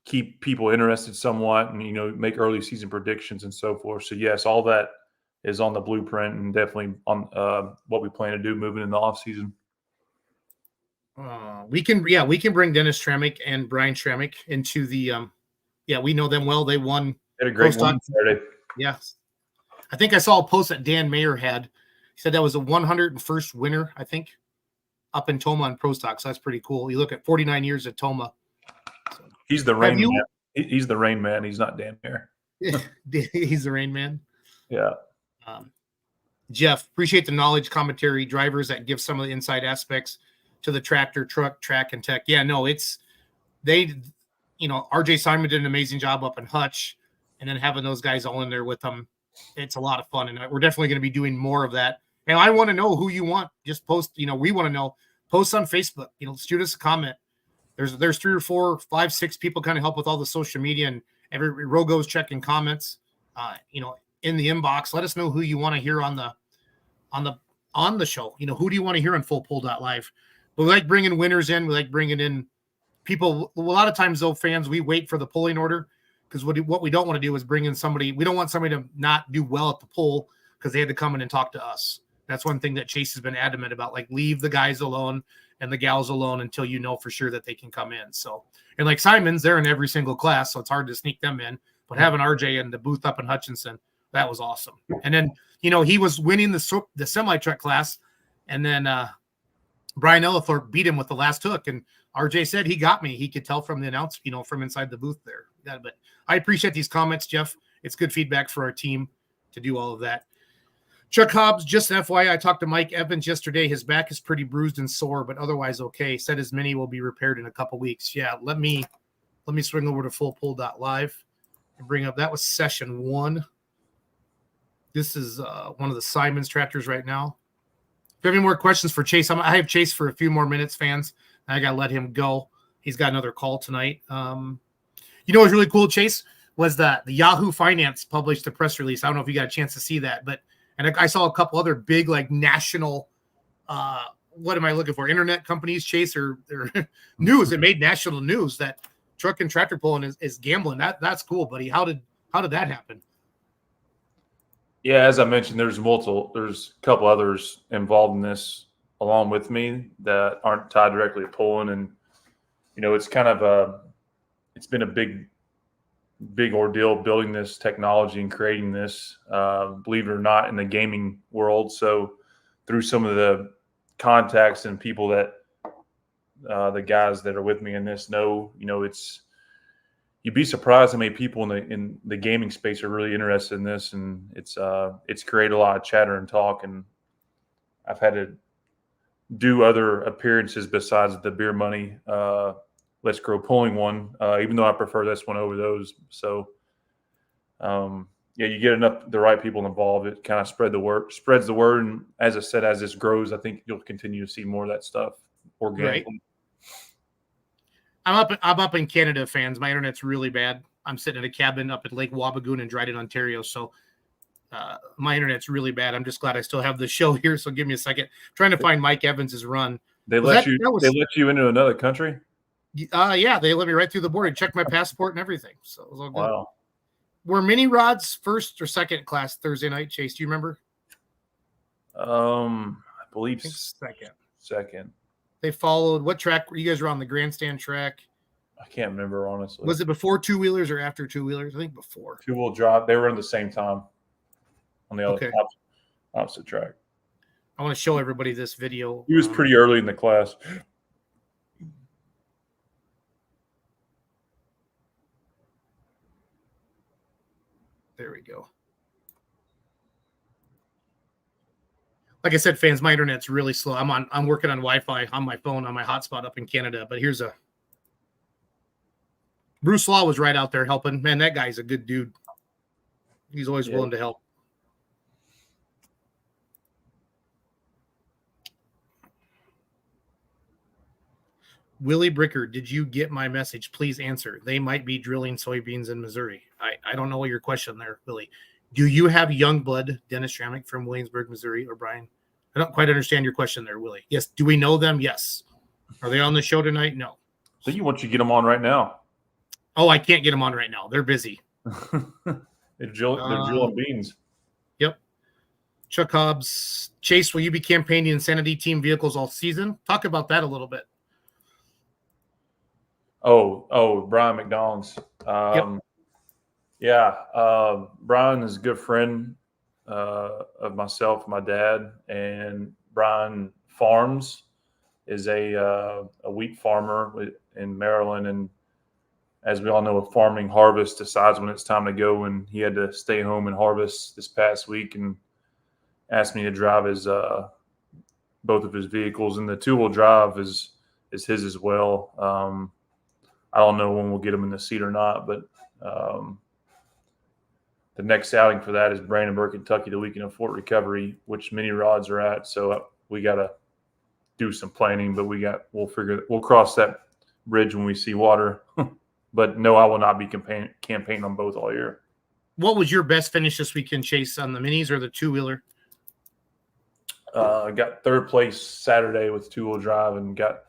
keep people interested somewhat and, make early season predictions and so forth. So, yes, all that is on the blueprint and definitely on what we plan to do moving in the off season. We can bring Dennis Tramick and Brian Tramick into the we know them well. They won. They had a great win Saturday. Yes. I think I saw a post that Dan Mayer had. He said that was a 101st winner, I think, up in Tomah and Pro Stock. So that's pretty cool. You look at 49 years at Tomah. He's the rain man. He's the rain man. He's not Dan Mayer. He's the rain man. Yeah. Jeff, appreciate the knowledge, commentary, drivers that give some of the inside aspects to the tractor, truck, track, and tech. Yeah, no, it's RJ Simon did an amazing job up in Hutch, and then having those guys all in there with them, it's a lot of fun. And we're definitely going to be doing more of that. And I want to know who you want. Just post, we want to know. Post on Facebook, shoot us a comment. There's 3 or 4, 5, 6 people kind of help with all the social media, and every Rogo's checking comments, in the inbox. Let us know who you want to hear on the show. Who do you want to hear on FullPull.live? But we like bringing winners in. We like bringing in people. A lot of times, though, fans, we wait for the polling order, because what we don't want to do is bring in somebody. We don't want somebody to not do well at the poll because they had to come in and talk to us. That's one thing that Chase has been adamant about, like, leave the guys alone and the gals alone until you know for sure that they can come in. So, and like Simon's, they're in every single class, so it's hard to sneak them in. But having RJ in the booth up in Hutchinson, that was awesome. And then, he was winning the semi-truck class, and then Brian Ellithorpe beat him with the last hook, and RJ said he got me. He could tell from the announcement, from inside the booth there. Yeah, but I appreciate these comments, Jeff. It's good feedback for our team to do all of that. Chuck Hobbs, just an FYI, I talked to Mike Evans yesterday. His back is pretty bruised and sore, but otherwise okay. Said his mini will be repaired in a couple weeks. Yeah, let me swing over to FullPull.live and bring up. That was session 1. This is one of the Simons tractors right now. If you have any more questions for Chase, I have Chase for a few more minutes, fans. I got to let him go. He's got another call tonight. What's really cool, Chase, was that the Yahoo Finance published a press release. I don't know if you got a chance to see that, and I saw a couple other big, like, national, what am I looking for? Internet companies, Chase, or news. It made national news that truck and tractor pulling is gambling. That's cool, buddy. How did that happen? Yeah, as I mentioned, there's a couple others involved in this along with me that aren't tied directly to pulling. And, it's kind of it's been a big ordeal building this technology and creating this, believe it or not, in the gaming world. So through some of the contacts and people that the guys that are with me in this know, you'd be surprised how many people in the gaming space are really interested in this, and it's created a lot of chatter and talk. And I've had to do other appearances besides the Beer Money Let's Grow Pulling one, even though I prefer this one over those. So, you get the right people involved, it kind of spreads the word. And as I said, as this grows, I think you'll continue to see more of that stuff organically. Right. I'm up in Canada, fans. My internet's really bad. I'm sitting in a cabin up at Lake Wabigoon in Dryden, Ontario. So my internet's really bad. I'm just glad I still have the show here. So give me a second. I'm trying to find Mike Evans's run. They let you into another country? Yeah, they let me right through the border. Check my passport and everything. So it was all good. Wow. Were mini rods first or second class Thursday night, Chase? Do you remember? I believe second. They followed. What track were you guys? Were on the grandstand track? I can't remember, honestly. Was it before two-wheelers or after two-wheelers? I think before. Two-wheel drive. They were at the same time on the other opposite track. I want to show everybody this video. He was pretty early in the class. There we go. Like I said, fans, my internet's really slow. I'm working on Wi-Fi on my phone on my hotspot up in Canada. But here's Bruce Law was right out there helping. Man, that guy's a good dude. He's always willing to help. Willie Bricker, did you get my message? Please answer. They might be drilling soybeans in Missouri. I don't know what your question there, Willie. Do you have young blood, Dennis Stramick from Williamsburg, Missouri, or Brian? I don't quite understand your question there, Willie. Yes. Do we know them? Yes. Are they on the show tonight? No. So you want you to get them on right now? Oh, I can't get them on right now. They're busy. They're drilling beans. Yep. Chuck Hobbs. Chase, will you be campaigning Insanity Team vehicles all season? Talk about that a little bit. Oh, Brian McDonald's. Yep. Yeah. Brian is a good friend of myself and my dad, and Brian Farms is a wheat farmer in Maryland. And as we all know, a farming harvest decides when it's time to go, and he had to stay home and harvest this past week and asked me to drive his both of his vehicles, and the two-wheel drive is his as well. I don't know when we'll get them in the seat or not, but the next outing for that is Brandenburg, Kentucky, the weekend of Fort Recovery, which mini rods are at. So we got to do some planning, but we'll cross that bridge when we see water. But no, I will not be campaigning on both all year. What was your best finish this weekend, Chase, on the minis or the two-wheeler? I got third place Saturday with two-wheel drive and got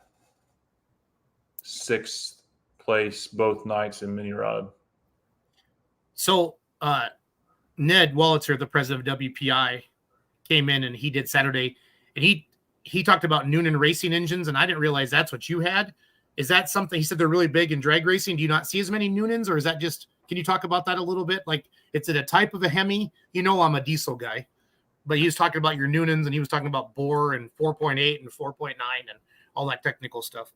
sixth place both nights in mini rod. So Ned Wallitzer, the president of WPI, came in and he did Saturday, and he talked about Noonan racing engines, and I didn't realize that's what you had. Is that something? He said they're really big in drag racing. Do you not see as many Noonans, or is that just? Can you talk about that a little bit? Like, it's a type of a Hemi. You know, I'm a diesel guy, but he was talking about your Noonans, and he was talking about bore and 4.8 and 4.9 and all that technical stuff.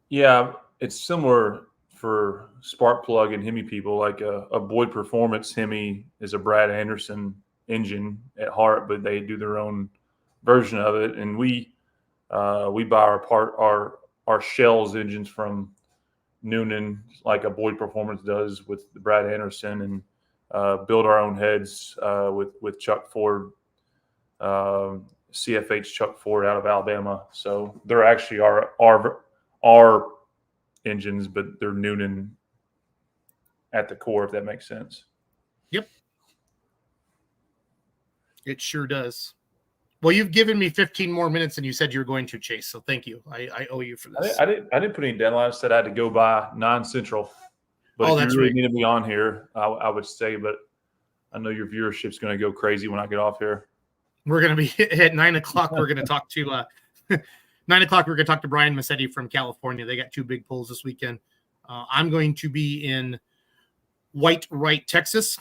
Yeah, it's similar for spark plug and Hemi people. Like a Boyd Performance Hemi is a Brad Anderson engine at heart, but they do their own version of it. And we buy our shells engines from Noonan, like a Boyd Performance does with the Brad Anderson, and build our own heads with Chuck Ford, CFH Chuck Ford out of Alabama. So they're actually our engines, but they're Noonan at the core, if that makes sense. Yep. It sure does. Well, you've given me 15 more minutes than you said you were going to, Chase. So thank you. I owe you for this. I didn't put any deadlines. I said I had to go by 9 Central. But if that's you really right. need to be on here, I would say, but I know your viewership's going to go crazy when I get off here. We're going to be at 9 o'clock. We're going to talk to 9 o'clock. We're going to talk to Brian Massetti from California. They got 2 big pulls this weekend. I'm going to be in White Wright, Texas.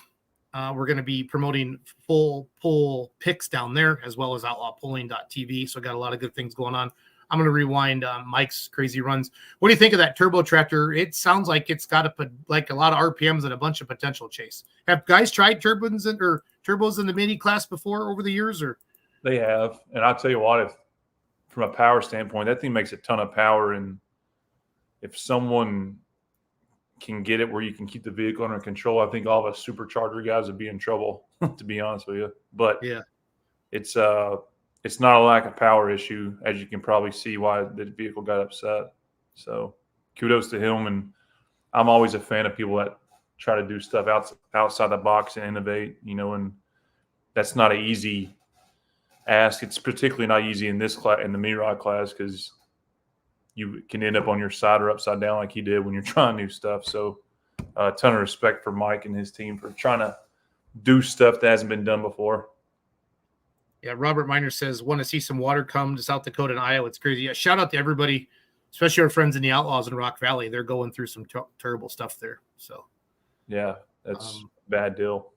We're going to be promoting full pull picks down there, as well as outlawpulling.tv. So I got a lot of good things going on. I'm going to rewind Mike's crazy runs. What do you think of that turbo tractor? It sounds like it's got a lot of RPMs and a bunch of potential, Chase. Have guys tried turbos in the mini class before over the years? Or They have. And I'll tell you what, from a power standpoint, that thing makes a ton of power. And if someone can get it where you can keep the vehicle under control, I think all of us supercharger guys would be in trouble, to be honest with you. But yeah, it's not a lack of power issue, as you can probably see why the vehicle got upset. So kudos to him. And I'm always a fan of people that try to do stuff outside the box and innovate, and that's not an easy ask. It's particularly not easy in this class, in the mini rod class, because you can end up on your side or upside down like he did when you're trying new stuff. So a ton of respect for Mike and his team for trying to do stuff that hasn't been done before. Yeah, Robert Miner says, want to see some water come to South Dakota and Iowa. It's crazy. Yeah, shout out to everybody, especially our friends in the Outlaws in Rock Valley. They're going through some terrible stuff there. So, yeah, that's a bad deal.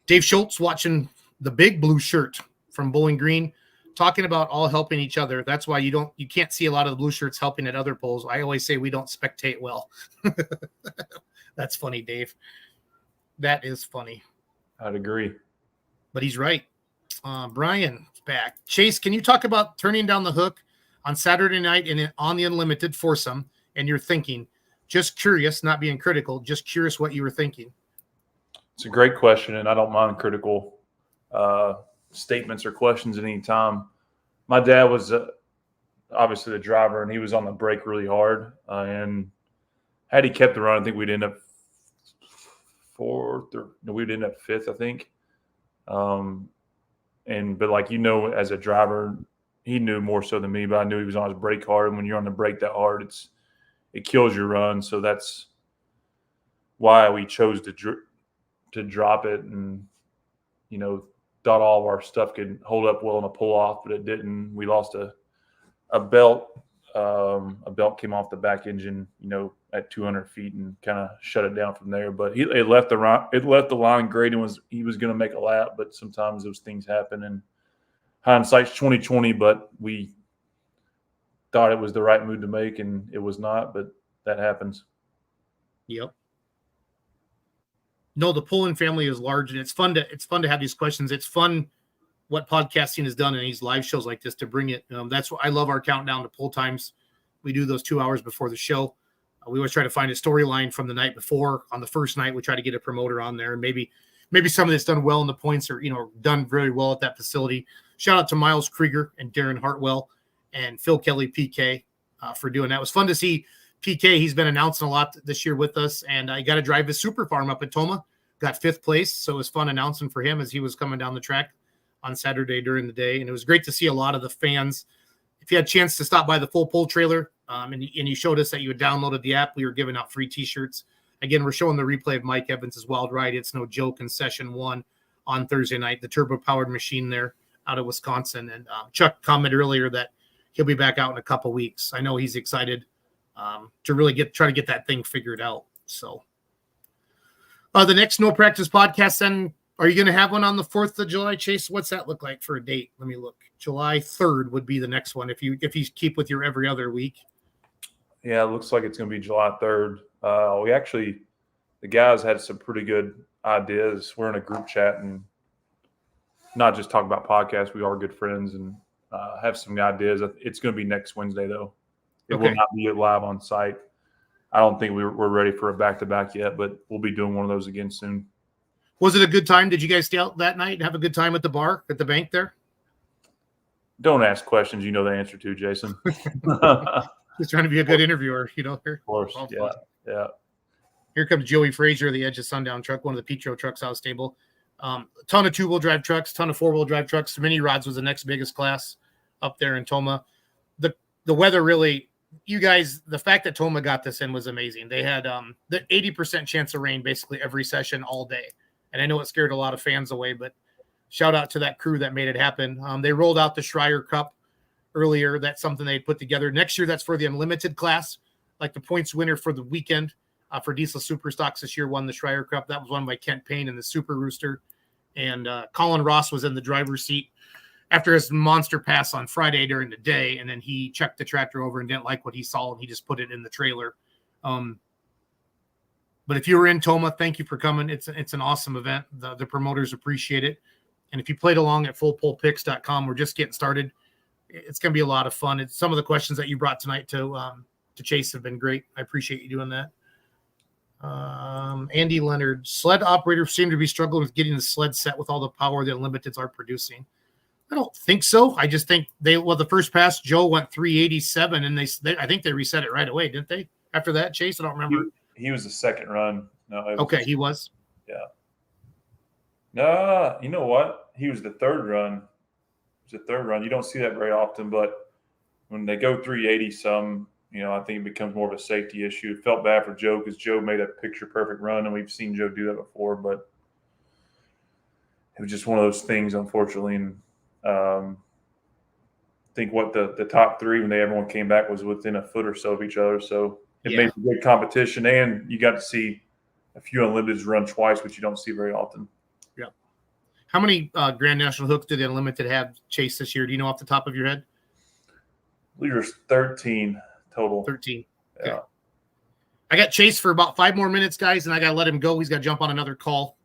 Dave Schultz watching the big blue shirt from Bowling Green, talking about all helping each other. That's why you can't see a lot of the blue shirts helping at other polls. I always say we don't spectate well. That's funny, Dave. That is funny. I'd agree. But he's right. Brian's back. Chase, can you talk about turning down the hook on Saturday night on the Unlimited foursome and your thinking? Just curious, not being critical, just curious what you were thinking. It's a great question, and I don't mind critical statements or questions at any time. My dad was obviously the driver, and he was on the brake really hard. And had he kept the run, I think we'd end up we'd end up fifth, I think. But like, as a driver, he knew more so than me, but I knew he was on his brake hard. And when you're on the brake that hard, it kills your run. So that's why we chose to drop it, and, thought all of our stuff could hold up well in a pull off, but it didn't. We lost a belt. A belt came off the back engine, at 200 feet, and kind of shut it down from there. But it left the line great, and he was going to make a lap, but sometimes those things happen, and hindsight's 20/20. But we thought it was the right move to make, and it was not. But that happens. Yep. No, the Pullen family is large, and it's fun to have these questions. It's fun what podcasting has done in these live shows like this to bring it. That's what I love, our countdown to pull times. We do those 2 hours before the show. We always try to find a storyline from the night before. On the first night, we try to get a promoter on there, and maybe somebody that's done well in the points or, done very well at that facility. Shout out to Miles Krieger and Darren Hartwell and Phil Kelly, PK, for doing that. It was fun to see PK. He's been announcing a lot this year with us, and I got to drive his super farm up at Tomah. Got 5th place, so it was fun announcing for him as he was coming down the track on Saturday during the day. And it was great to see a lot of the fans. If you had a chance to stop by the Full Pull trailer, and you showed us that you had downloaded the app, we were giving out free T-shirts. Again, we're showing the replay of Mike Evans' Wild Ride. It's no joke in session 1 on Thursday night, the turbo-powered machine there out of Wisconsin. And Chuck commented earlier that he'll be back out in a couple weeks. I know he's excited to really try to get that thing figured out. So the next No Practice podcast, then, are you going to have one on the 4th of July, Chase? What's that look like for a date? Let me look. July 3rd would be the next one if you keep with your every other week. Yeah, it looks like it's going to be July 3rd. The guys had some pretty good ideas. We're in a group chat and not just talk about podcasts. We are good friends and have some ideas. It's going to be next Wednesday, though. It will not be live on site. I don't think we're ready for a back-to-back yet, but we'll be doing one of those again soon. Was it a good time? Did you guys stay out that night and have a good time at the bar, at the bank there? Don't ask questions you know the answer to, Jason. Just trying to be a good interviewer, Here. Of course, yeah. Here comes Joey Frazier, the Edge of Sundown truck, one of the Petro trucks out of stable. Ton of 2-wheel drive trucks, ton of 4-wheel drive trucks. Mini rods was the next biggest class up there in Tomah. The weather really, you guys, the fact that Tomah got this in was amazing. They had the 80% chance of rain basically every session all day. And I know it scared a lot of fans away, but shout out to that crew that made it happen. They rolled out the Schreier Cup earlier. That's something they put together. Next year, that's for the unlimited class, like the points winner for the weekend for Diesel Super Stocks this year won the Schreier Cup. That was won by Kent Payne and the Super Rooster. And Colin Ross was in the driver's seat after his monster pass on Friday during the day. And then he checked the tractor over and didn't like what he saw, and he just put it in the trailer. But if you were in Tomah, thank you for coming. It's an awesome event. The promoters appreciate it. And if you played along at fullpullpicks.com, we're just getting started. It's going to be a lot of fun. It's some of the questions that you brought tonight to Chase have been great. I appreciate you doing that. Andy Leonard, sled operators seem to be struggling with getting the sled set with all the power the Unlimiteds are producing. I don't think so. I just think the first pass, Joe went 387, and I think they reset it right away, didn't they? After that, Chase, I don't remember. He was the second run. No. He was. Yeah. No, you know what? He was the third run. You don't see that very often, but when they go 380 some, I think it becomes more of a safety issue. It felt bad for Joe because Joe made a picture-perfect run, and we've seen Joe do that before, but it was just one of those things, unfortunately. And I think the top three, when everyone came back, was within a foot or so of each other. So it made for good competition, and you got to see a few Unlimiteds run twice, which you don't see very often. Yeah. How many Grand National hooks did the Unlimited have, Chase, this year? Do you know off the top of your head? I believe there's 13 total. 13. Yeah. Okay. I got Chase for about 5 more minutes, guys, and I got to let him go. He's got to jump on another call.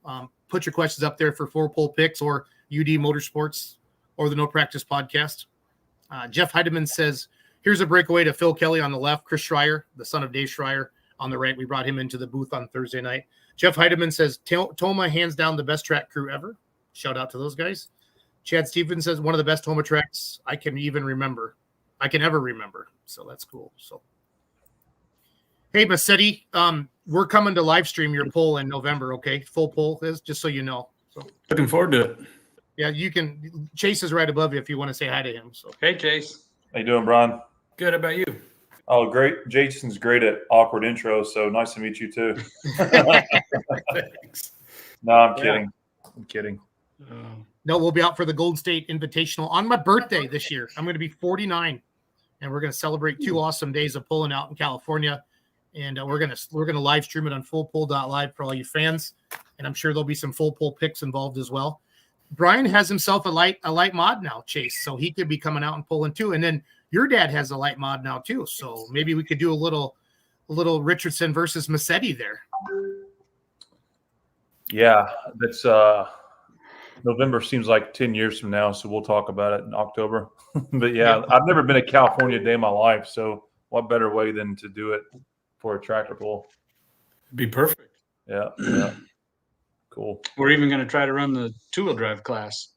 Put your questions up there for Full Pull Picks or UD Motorsports or the No Practice podcast. Jeff Heidemann says, here's a breakaway to Phil Kelly on the left, Chris Schreier, the son of Dave Schreier, on the right. We brought him into the booth on Thursday night. Jeff Heidemann says, Tomah hands down the best track crew ever. Shout out to those guys. Chad Stevens says, one of the best Tomah tracks I can ever remember. So that's cool. So, hey, Massetti, we're coming to live stream your poll in November, okay? Full poll is, just so you know. So looking forward to it. Yeah, you can. Chase is right above you if you want to say hi to him. So Hey, Chase. How you doing, Brian? Good. How about you? Oh, great. Jason's great at awkward intros, so nice to meet you too. Thanks. No, I'm kidding. I'm kidding. No, we'll be out for the Golden State Invitational on my birthday this year. I'm going to be 49, and we're going to celebrate 2 awesome days of pulling out in California. And we're gonna live stream it on fullpull.live for all you fans, and I'm sure there'll be some Full Pull picks involved as well. Brian has himself a light mod now, Chase, so he could be coming out and pulling too. And then your dad has a light mod now too, so maybe we could do a little Richardson versus Massetti there. Yeah, that's November seems like 10 years from now, so we'll talk about it in October. But yeah, I've never been a California day in my life, so what better way than to do it for a tractor pull. It'd be perfect. Yeah, yeah. Cool. We're even going to try to run the 2-wheel drive class.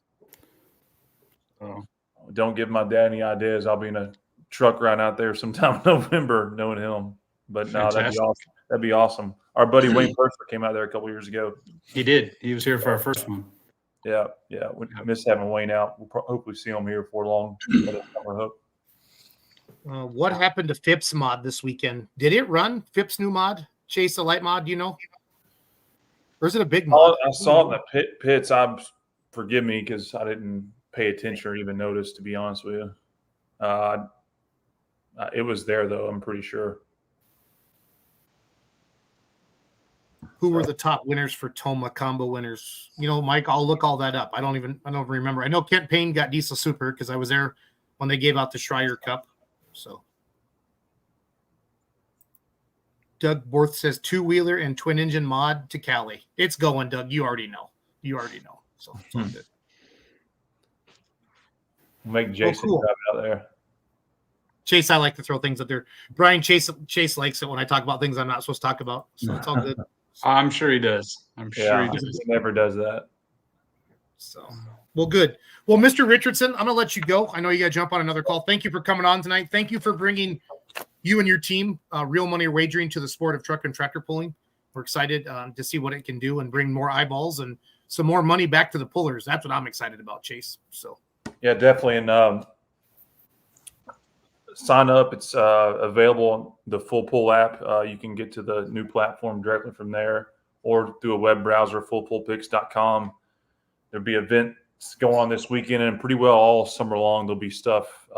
So, Don't give my dad any ideas. I'll be in a truck right out there sometime in November, knowing him. But no, that'd be Fantastic. awesome. That'd be awesome. Our buddy Wayne Purser came out there a couple years ago. he did. He was here for our first one. Yeah, yeah. We miss having Wayne out. We'll hopefully see him here before long. What happened to Phipps mod this weekend? Did it run Phipps new mod? Chase the light mod, do you know? Or is it a big mod? I saw it in the pits. Forgive me because I didn't pay attention or even notice, to be honest with you. It was there though, I'm pretty sure. Who were the top winners for Tomah combo winners? You know, Mike, I'll look all that up. I don't remember. I know Kent Payne got Diesel Super because I was there when they gave out the Schreier Cup. So Doug Borth says 2-wheeler and twin engine mod to Cali. It's going, Doug. You already know. So it's all good. Make Jason cool. drive out there. Chase, I like to throw things up there. Brian, Chase likes it when I talk about things I'm not supposed to talk about. So it's all good. I'm sure he does. He never does that. So, well, good. Well, Mr. Richardson, I'm going to let you go. I know you got to jump on another call. Thank you for coming on tonight. Thank you for bringing you and your team, Real Money Wagering, to the sport of truck and tractor pulling. We're excited to see what it can do and bring more eyeballs and some more money back to the pullers. That's what I'm excited about, Chase. So, yeah, definitely. And sign up. It's available on the Full Pull app. You can get to the new platform directly from there or through a web browser, fullpullpicks.com. There'll be events going on this weekend and pretty well all summer long. There'll be stuff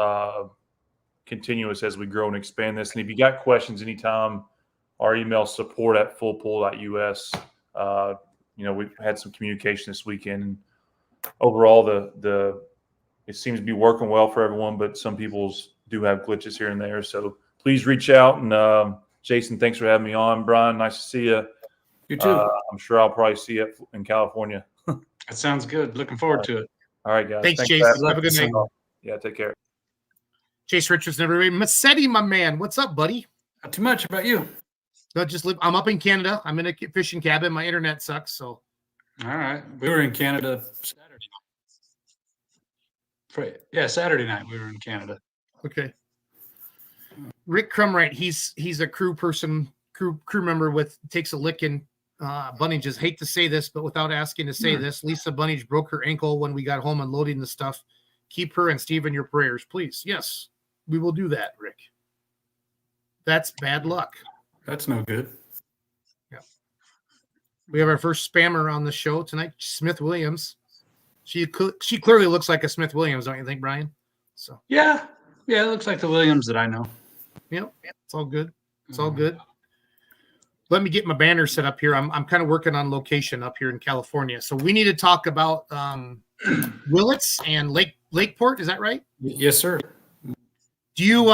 continuous as we grow and expand this. And if you got questions anytime, our email support@fullpull.us. We've had some communication this weekend. Overall, it seems to be working well for everyone, but some people's do have glitches here and there. So please reach out. And Jason, thanks for having me on. Brian, nice to see you. You too. I'm sure I'll probably see you in California. That sounds good. Looking forward to it. All right, guys. Thanks Chase. Have a good night. Yeah, take care. Chase Richardson, everybody. Massetti, my man. What's up, buddy? Not too much about you. No, I'm up in Canada. I'm in a fishing cabin. My internet sucks. So, all right. We were in Canada Saturday night. Saturday night we were in Canada. Okay. Rick Crumwright, he's a crew member takes a lick in Bunnage. Just hate to say this, but without asking to say this, Lisa Bunnage broke her ankle when we got home unloading the stuff. Keep her and Steve in your prayers, please. Yes, we will do that, Rick. That's bad luck. That's no good. Yeah. We have our first spammer on the show tonight, Smith Williams. She clearly looks like a Smith Williams, don't you think, Brian? So yeah, it looks like the Williams that I know. Yep, it's all good. It's all good. Let me get my banner set up here. I'm kind of working on location up here in California, so we need to talk about Willits and Lakeport. Is that right? Yes, sir. Do you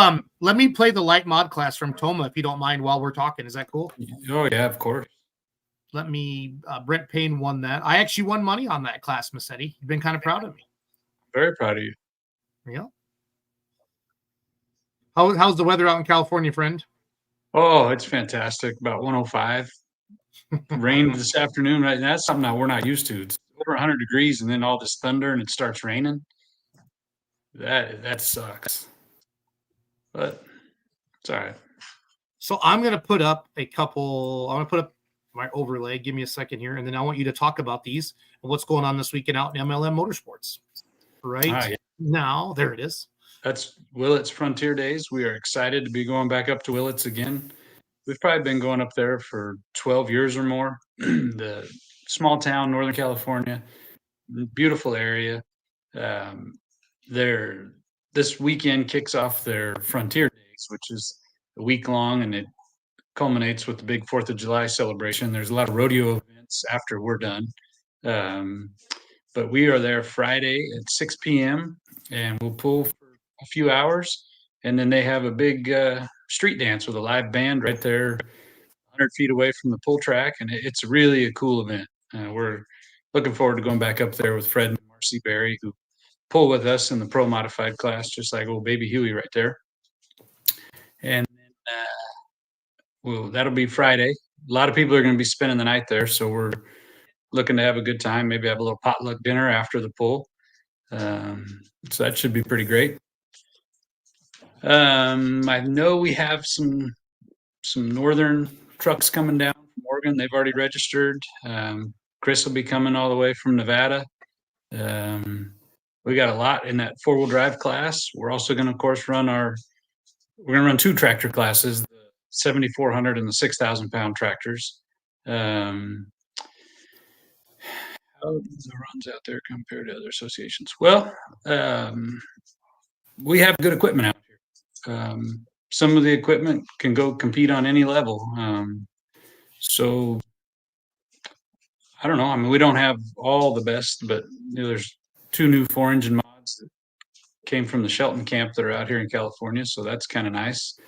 let me play the light mod class from Tomah if you don't mind while we're talking? Is that cool? Oh yeah, of course. Let me. Brent Payne won that. I actually won money on that class, Massetti. You've been kind of proud of me. Very proud of you. Yeah. How's the weather out in California, friend? Oh, it's fantastic. About 105. Rain this afternoon. Right, that's something that we're not used to. It's over 100 degrees, and then all this thunder, and it starts raining. That sucks. But it's all right. So I'm going to put up my overlay. Give me a second here. And then I want you to talk about these and what's going on this weekend out in MLM Motorsports. Right now, there it is. That's Willits Frontier Days. We are excited to be going back up to Willits again. We've probably been going up there for 12 years or more. The small town, Northern California, beautiful area. This weekend kicks off their Frontier Days, which is a week long, and it culminates with the big 4th of July celebration. There's a lot of rodeo events after we're done. But we are there Friday at 6 p.m. and we'll pull for a few hours. And then they have a big street dance with a live band right there 100 feet away from the pull track. And it's really a cool event. We're looking forward to going back up there with Fred and Marcy Berry, who pull with us in the pro modified class, just like old baby Huey right there. And that'll be Friday. A lot of people are going to be spending the night there, so we're looking to have a good time. Maybe have a little potluck dinner after the pull. So that should be pretty great. I know we have some northern trucks coming down from Oregon. They've already registered. Chris will be coming all the way from Nevada. We got a lot in that 4-wheel drive class. We're also going to, of course, run 2 tractor classes, the 7,400 and the 6,000 pound tractors. How do the runs out there compare to other associations? Well, we have good equipment out here. Some of the equipment can go compete on any level. So I don't know. I mean, we don't have all the best, but there's 2 new 4-engine mods that came from the Shelton camp that are out here in California. So that's kind of nice.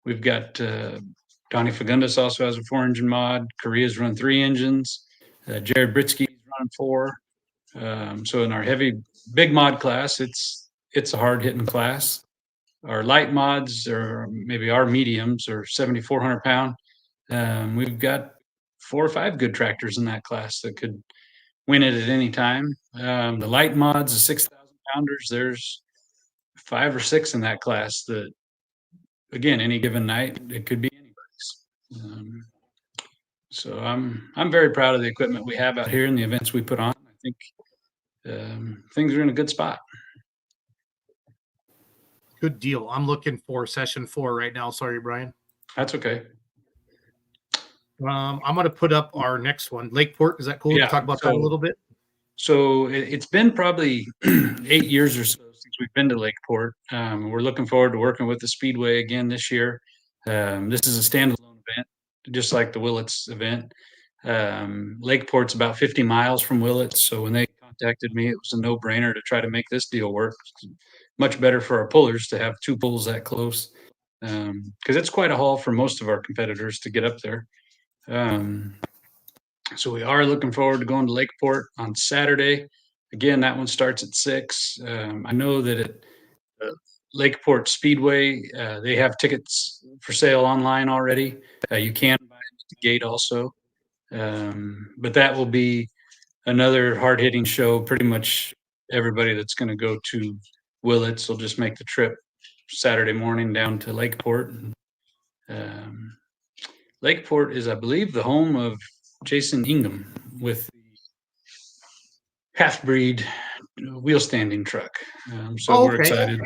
We've got Donnie Fagundes also has a 4-engine mod. Korea's run 3 engines. Jared Britsky's running 4. So in our big mod class, it's a hard hitting class. Our light mods, or maybe our mediums, are 7,400 pound. We've got 4 or 5 good tractors in that class that could win it at any time. The light mods, the 6,000 pounders, there's 5 or 6 in that class that, again, any given night, it could be anybody's. So I'm very proud of the equipment we have out here and the events we put on. I think things are in a good spot. Good deal. I'm looking for session 4 right now. Sorry, Brian. That's okay. I'm going to put up our next one, Lakeport. Is that cool? Yeah, To talk about that a little bit. So it's been probably 8 years or so since we've been to Lakeport. We're looking forward to working with the Speedway again this year. This is a standalone event, just like the Willits event. Lakeport's about 50 miles from Willits, so when they contacted me, it was a no-brainer to try to make this deal work. It's much better for our pullers to have 2 pulls that close, because it's quite a haul for most of our competitors to get up there. So we are looking forward to going to Lakeport on Saturday. Again, that one starts at 6. I know that at Lakeport Speedway, they have tickets for sale online already. You can buy them at the gate also. But that will be another hard-hitting show. Pretty much everybody that's going to go to Willits will just make the trip Saturday morning down to Lakeport. Lakeport is, I believe, the home of Jason Ingham with the half-breed wheel standing truck. So we're excited.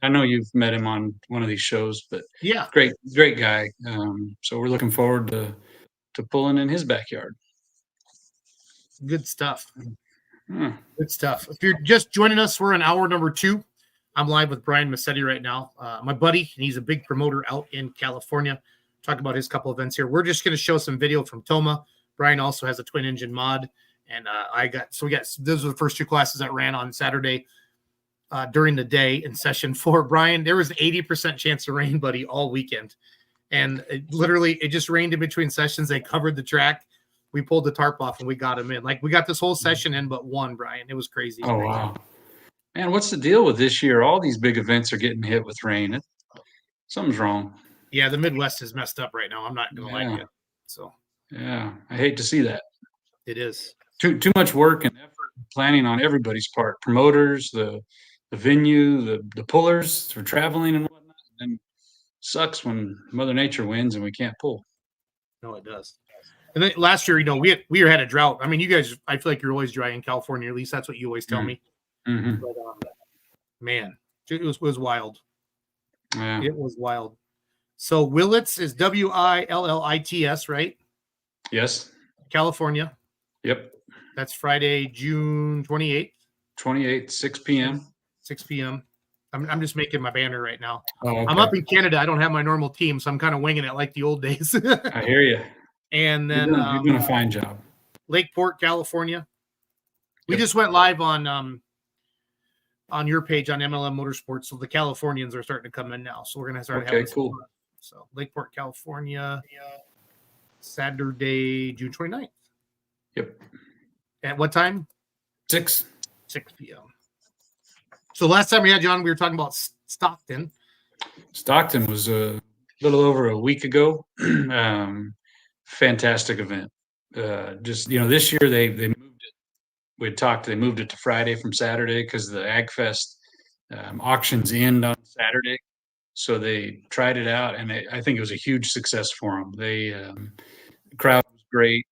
I know you've met him on one of these shows, but yeah, great guy. So we're looking forward to pulling in his backyard. Good stuff. Good stuff. If you're just joining us, we're in hour number 2. I'm live with Brian Massetti right now, my buddy, and he's a big promoter out in California. Talk about his couple events here. We're just going to show some video from Tomah. Brian also has a twin engine mod, and those are the first 2 classes that ran on Saturday during the day in session 4. Brian, there was 80% chance of rain, buddy, all weekend, and it just rained in between sessions. They covered the track. We pulled the tarp off and we got him in. Like, we got this whole session in but one, Brian. It was crazy. Oh, wow. Man, what's the deal with this year? All these big events are getting hit with rain. Something's wrong. Yeah, the Midwest is messed up right now. I'm not going to lie to you. So, yeah, I hate to see that. It is. Too much work and effort and planning on everybody's part. Promoters, the venue, the pullers for traveling and whatnot. And sucks when Mother Nature wins and we can't pull. No, it does. And then last year, we had a drought. I mean, you guys, I feel like you're always dry in California. At least that's what you always tell me. Mm-hmm. But man, it was wild. Yeah. It was wild. So Willits is Willits, right? Yes. California. Yep. That's Friday, June 28th. 28th, 6 p.m. 6 p.m. I'm just making my banner right now. Oh, okay. I'm up in Canada. I don't have my normal team, so I'm kind of winging it like the old days. I hear you. And then you're doing a fine job. Lakeport, California. We just went live on your page on MLM Motorsports, so the Californians are starting to come in now. So we're gonna start having cool. Fun. So Lakeport, California, Saturday, June 29th. Yep. At what time? 6 p.m. So last time we had you on, we were talking about Stockton. Stockton was a little over a week ago. Fantastic event. Just this year they moved it. We had talked. They moved it to Friday from Saturday because the Ag Fest auctions end on Saturday. So they tried it out, and I think it was a huge success for them. The crowd was great,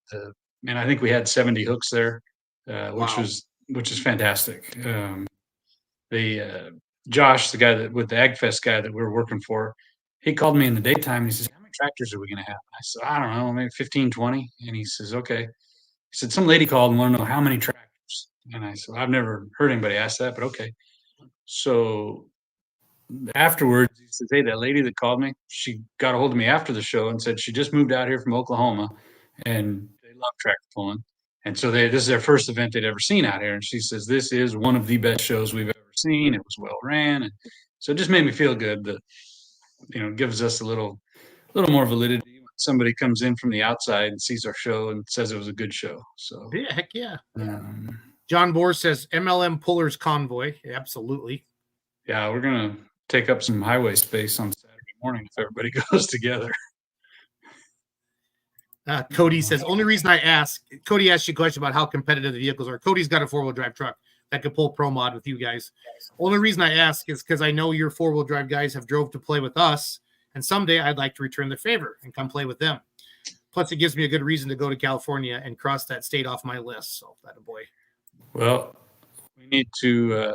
and I think we had 70 hooks there, which is fantastic. Josh, the guy with the AgFest guy that we were working for, he called me in the daytime and he says, "How many tractors are we going to have?" I said, "I don't know, maybe 15, 20." And he says, "Okay." He said, "Some lady called and wanted to know how many tractors." And I said, "I've never heard anybody ask that, but okay." So afterwards, he says, "Hey, that lady that called me, she got a hold of me after the show and said she just moved out here from Oklahoma and they love tractor pulling. And so this is their first event they'd ever seen out here. And she says, this is one of the best shows we've ever seen. It was well ran." And so it just made me feel good that, gives us a little more validity when somebody comes in from the outside and sees our show and says it was a good show. So yeah, heck yeah. John Bohr says MLM Pullers Convoy. Absolutely. Yeah, we're going to take up some highway space on Saturday morning if everybody goes together. Cody says, only reason I ask, Cody asked you a question about how competitive the vehicles are. Cody's got a 4-wheel drive truck that could pull Pro Mod with you guys. Only reason I ask is because I know your 4-wheel drive guys have drove to play with us, and someday I'd like to return the favor and come play with them. Plus, it gives me a good reason to go to California and cross that state off my list. So, that a boy. Well, we need to.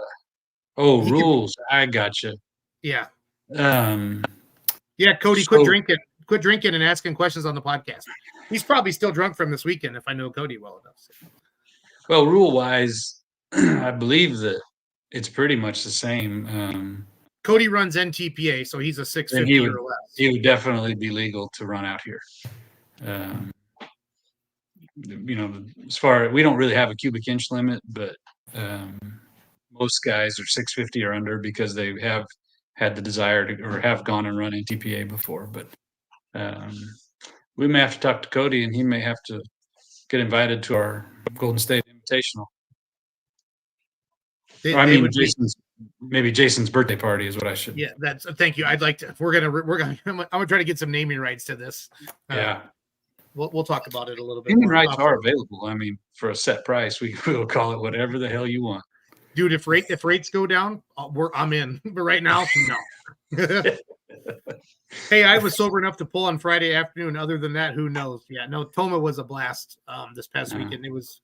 Rules. I gotcha. Yeah. Yeah, Cody, quit drinking. Quit drinking and asking questions on the podcast. He's probably still drunk from this weekend if I know Cody well enough. So. Well, rule-wise, I believe that it's pretty much the same. Cody runs NTPA, so he's a 650 or less. He would definitely be legal to run out here. As far we don't really have a cubic inch limit, but most guys are 650 or under because they have had the desire to or have gone and run NTPA before. But we may have to talk to Cody, and he may have to get invited to our Golden State Invitational. Maybe Jason's birthday party is what I should. Yeah, that's. Thank you. I'd like to. We're gonna. I'm gonna try to get some naming rights to this. Yeah. We'll talk about it a little bit. Naming rights are available. I mean, for a set price, we'll call it whatever the hell you want. Dude, if rates go down, I'm in. But right now, no. Hey, I was sober enough to pull on Friday afternoon. Other than that, who knows? Yeah, no. Tomah was a blast this past weekend. It was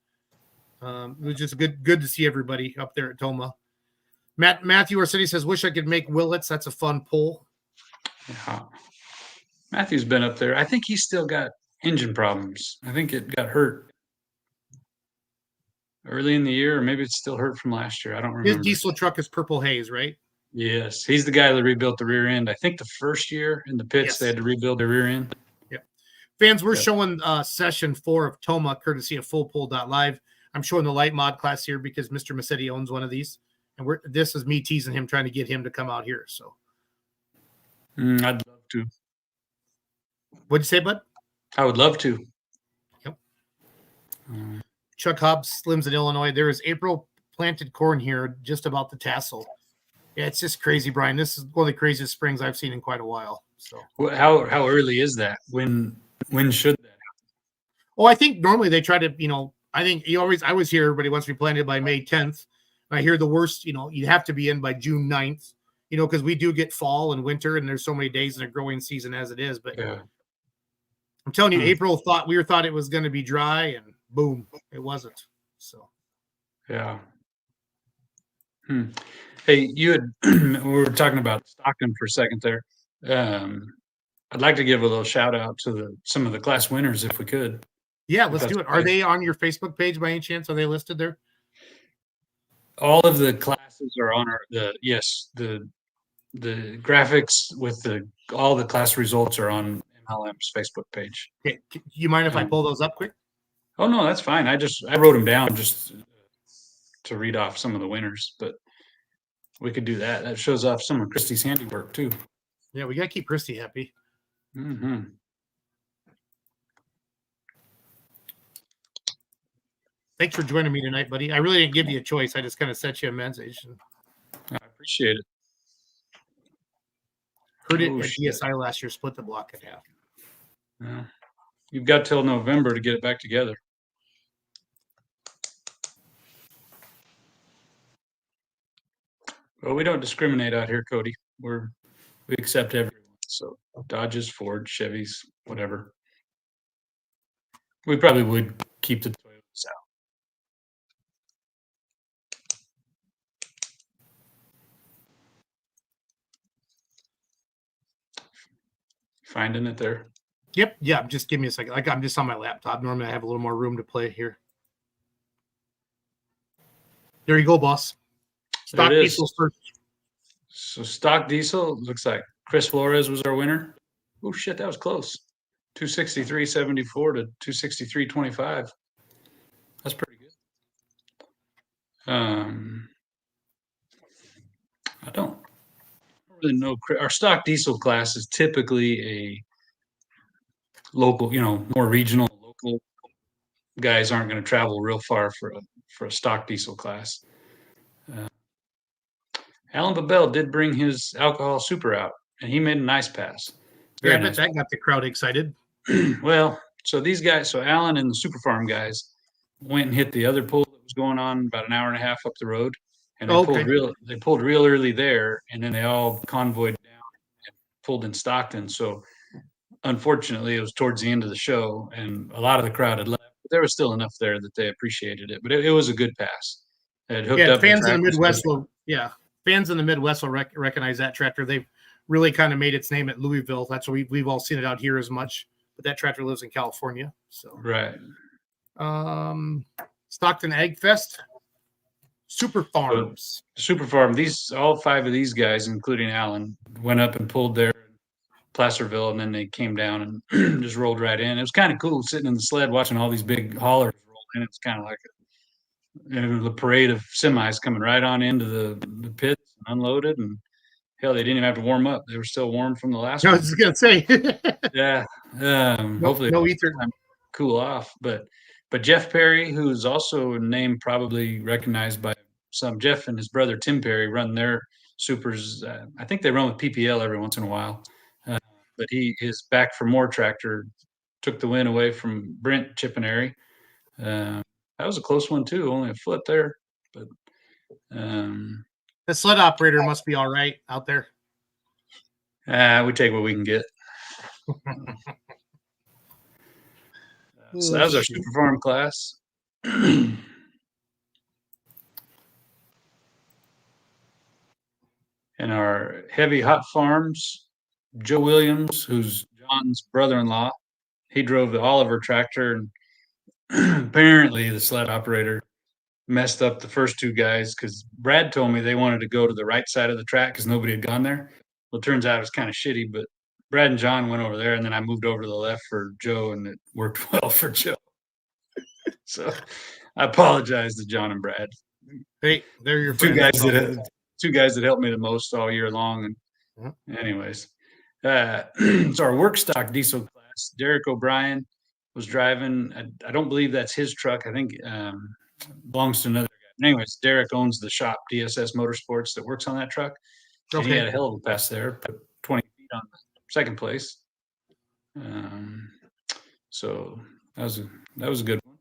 just good to see everybody up there at Tomah. Matthew or City says, "Wish I could make Willits." That's a fun pull. Yeah. Matthew's been up there. I think he's still got engine problems. I think it got hurt early in the year, or maybe it's still hurt from last year. I don't remember. His diesel truck is Purple Haze, right? Yes, he's the guy that rebuilt the rear end. I think the first year in the pits they had to rebuild the rear end. Yeah, fans, we're showing session 4 of Tomah, courtesy of FullPull.live. I'm showing the light mod class here because Mr. Massetti owns one of these, and this is me teasing him, trying to get him to come out here. So, I'd love to. What'd you say, bud? I would love to. Yep. Chuck Hobbs lives in Illinois. There is April planted corn here, just about the tassel. Yeah, it's just crazy, Brian. This is one of the craziest springs I've seen in quite a while. So, how early is that? When should that happen? Oh, I think normally they try to, I think I always hear everybody wants to be planted by May 10th. And I hear the worst, you have to be in by June 9th, because we do get fall and winter, and there's so many days in a growing season as it is. But yeah. I'm telling you, April thought it was going to be dry, and boom, it wasn't. So, yeah. Hey, we were talking about Stockton for a second there. I'd like to give a little shout out to some of the class winners if we could. Yeah, let's do it. Are they on your Facebook page by any chance? Are they listed there? All of the classes are on the graphics with all the class results are on MLM's Facebook page. Okay. You mind if I pull those up quick? Oh no, that's fine. I wrote them down just to read off some of the winners, but we could do that. That shows off some of Christy's handiwork too. Yeah, we got to keep Christy happy. Mm-hmm. Thanks for joining me tonight, buddy. I really didn't give you a choice. I just kind of set you a message. I appreciate it. Heard it Oh, at shit. GSI last year, split the block in half. Yeah. You've got till November to get it back together. Well, we don't discriminate out here, Cody. We accept everyone. So Dodges, Ford, Chevys, whatever. We probably would keep the Toyotas out. Finding it there. Yep. Yeah. Just give me a second. Like I'm just on my laptop. Normally I have a little more room to play here. There you go, boss. Stock There it is. diesels first. So stock diesel looks like Chris Flores was our winner. Oh shit, that was close. 263.74 to 263.25. That's pretty good. I don't really know. Our stock diesel class is typically a local, more regional, local guys aren't going to travel real far for a stock diesel class. Alan Babel did bring his alcohol super out, and he made a nice pass. Yeah, I bet that got the crowd excited. Well, so these guys, so Alan and the Super Farm guys went and hit the other pull that was going on about an hour and a half up the road, and they pulled real early there, and then they all convoyed down and pulled in Stockton. So unfortunately, it was towards the end of the show, and a lot of the crowd had left. But there was still enough there that they appreciated it. But it was a good pass. It hooked up. Fans in the Midwest fans in the Midwest will recognize that tractor. They've really kind of made its name at Louisville. That's what we've all seen it out here as much. But that tractor lives in California. So right. Stockton Ag Fest, Super Farms. Super Farm. All five of these guys, including Alan, went up and pulled their Placerville, and then they came down and just rolled right in. It was kind of cool sitting in the sled watching all these big haulers roll in. It's kind of like the parade of semis coming right on into the pits and unloaded, and hell, they didn't even have to warm up. They were still warm from the last one. I was just gonna say. Yeah. Hopefully no ether. Cool off. But Jeff Perry, who is also a name probably recognized by some, Jeff and his brother Tim Perry run their supers. I think they run with PPL every once in a while. But he is back for more tractor, took the win away from Brent Chippenary. That was a close one too, only a foot there. But the sled operator must be all right out there. We take what we can get. So that was our Super Farm class. And our heavy hot farms, Joe Williams, who's John's brother-in-law, he drove the Oliver tractor, and apparently the sled operator messed up the first two guys because Brad told me they wanted to go to the right side of the track because nobody had gone there. Well, it turns out it was kind of shitty, but Brad and John went over there, and then I moved over to the left for Joe, and it worked well for Joe. So I apologize to John and Brad. Hey, they're your two guys that helped me the most all year long. And anyways, so our work stock diesel class, Derek O'Brien was driving. I don't believe that's his truck. I think belongs to another guy. But anyways, Derek owns the shop, DSS Motorsports, that works on that truck. And he had a hell of a pass there, put 20 feet on the second place. So that was a good one.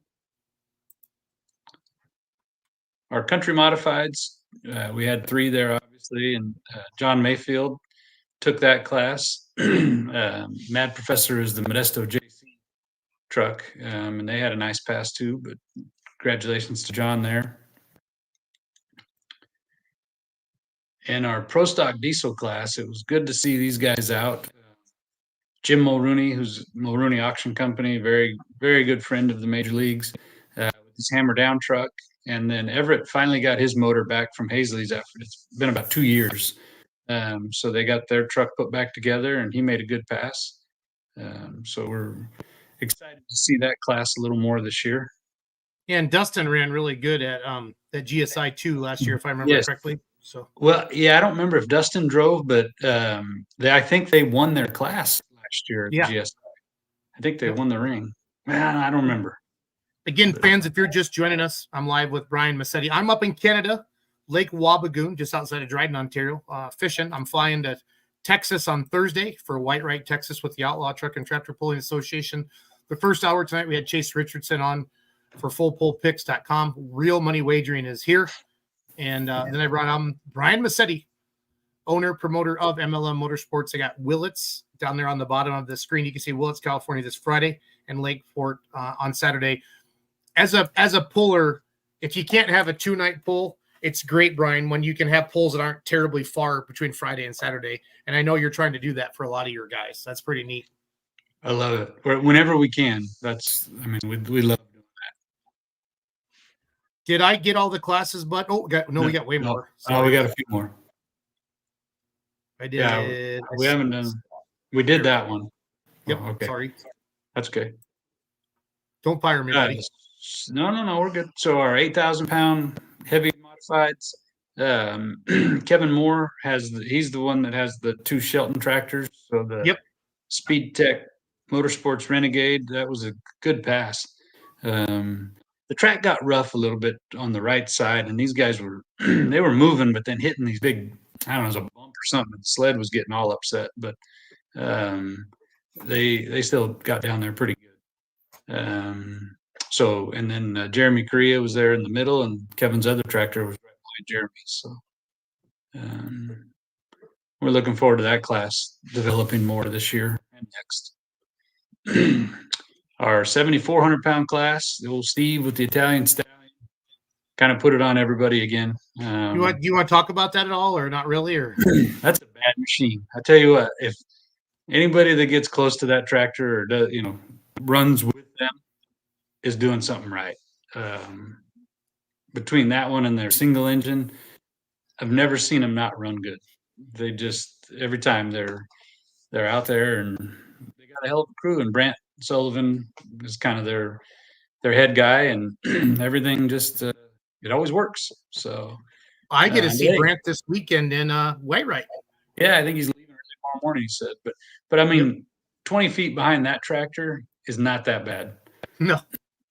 Our country modifieds, we had three there, obviously, and John Mayfield took that class. Mad Professor is the Modesto JC truck, and they had a nice pass too, but congratulations to John there. In our Pro Stock Diesel class, it was good to see these guys out. Jim Mulrooney, who's Mulrooney Auction Company, very, very good friend of the major leagues, with his Hammer Down truck. And then Everett finally got his motor back from Hazley's after it's been about 2 years. So they got their truck put back together, and he made a good pass. So we're excited to see that class a little more this year. Yeah, and Dustin ran really good at GSI 2 last year, if I remember correctly. So well, yeah, I don't remember if Dustin drove, but I think they won their class last year at GSI. I think they won the ring. Man, I don't remember. Again, fans, if you're just joining us, I'm live with Brian Massetti. I'm up in Canada, Lake Wabigoon, just outside of Dryden, Ontario, fishing. I'm flying to Texas on Thursday for Whitewright, Texas with the Outlaw Truck and Tractor Pulling Association. The first hour tonight, we had Chase Richardson on for fullpullpicks.com. Real Money Wagering is here. And then I brought on Brian Massetti, owner, promoter of MLM Motorsports. I got Willits down there on the bottom of the screen. You can see Willits, California this Friday and Lakeport on Saturday. As a puller, if you can't have a 2-night pull, it's great, Brian, when you can have pulls that aren't terribly far between Friday and Saturday. And I know you're trying to do that for a lot of your guys. That's pretty neat. I love it. Whenever we can. We love doing that. Did I get all the classes, bud? We got way more. Oh, we got a few more. I did. Yeah, we haven't done. We did that one. Yep. Oh, okay. Sorry. That's okay. Don't fire me, buddy. No, we're good. So our 8,000-pound heavy modifieds. Kevin Moore he's the one that has the 2 Shelton tractors. So the Speed Tech Motorsports Renegade, that was a good pass. The track got rough a little bit on the right side, and these guys were they were moving, but then hitting these big, I don't know, it was a bump or something. The sled was getting all upset, but they still got down there pretty good. And then Jeremy Correa was there in the middle, and Kevin's other tractor was right behind Jeremy. So we're looking forward to that class developing more this year and next. Our 7,400-pound class, the old Steve with the Italian Stallion, kind of put it on everybody again. You want to talk about that at all, or not really? Or that's a bad machine. I tell you what, if anybody that gets close to that tractor or does, runs with them is doing something right. Between that one and their single engine, I've never seen them not run good. They just every time they're out there, and they got a hell of a crew. And Brant Sullivan is kind of their head guy, and everything just it always works. So I get to see Brant this weekend in Whitewright. Yeah, I think he's leaving early tomorrow morning. He said, but I mean, 20 feet behind that tractor is not that bad. No.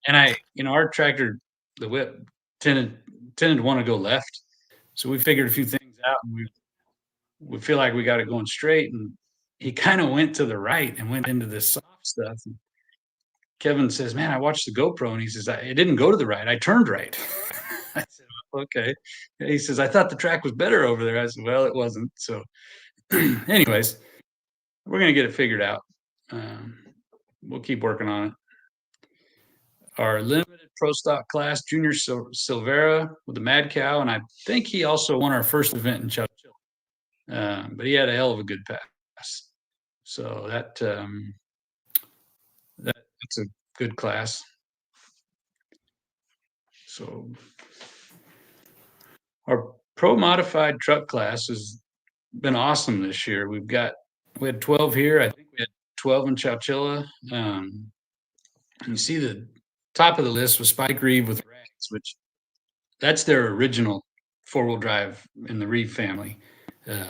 And our tractor, the whip tended to want to go left, so we figured a few things out, and we feel like we got it going straight, and he kind of went to the right and went into this soft stuff. And Kevin says, "Man, I watched the GoPro," and he says, "It didn't go to the right. I turned right." I said, "Okay." He says, "I thought the track was better over there." I said, "Well, it wasn't." So, anyways, we're gonna get it figured out. We'll keep working on it. Our limited pro stock class, Junior Silvera with the Mad Cow, and I think he also won our first event in Chowchilla. But he had a hell of a good pass. So that's a good class. So our pro modified truck class has been awesome this year. We had 12 here. I think we had 12 in Chowchilla. You see the top of the list was Spike Reeve with Rags, which that's their original 4-wheel drive in the Reeve family,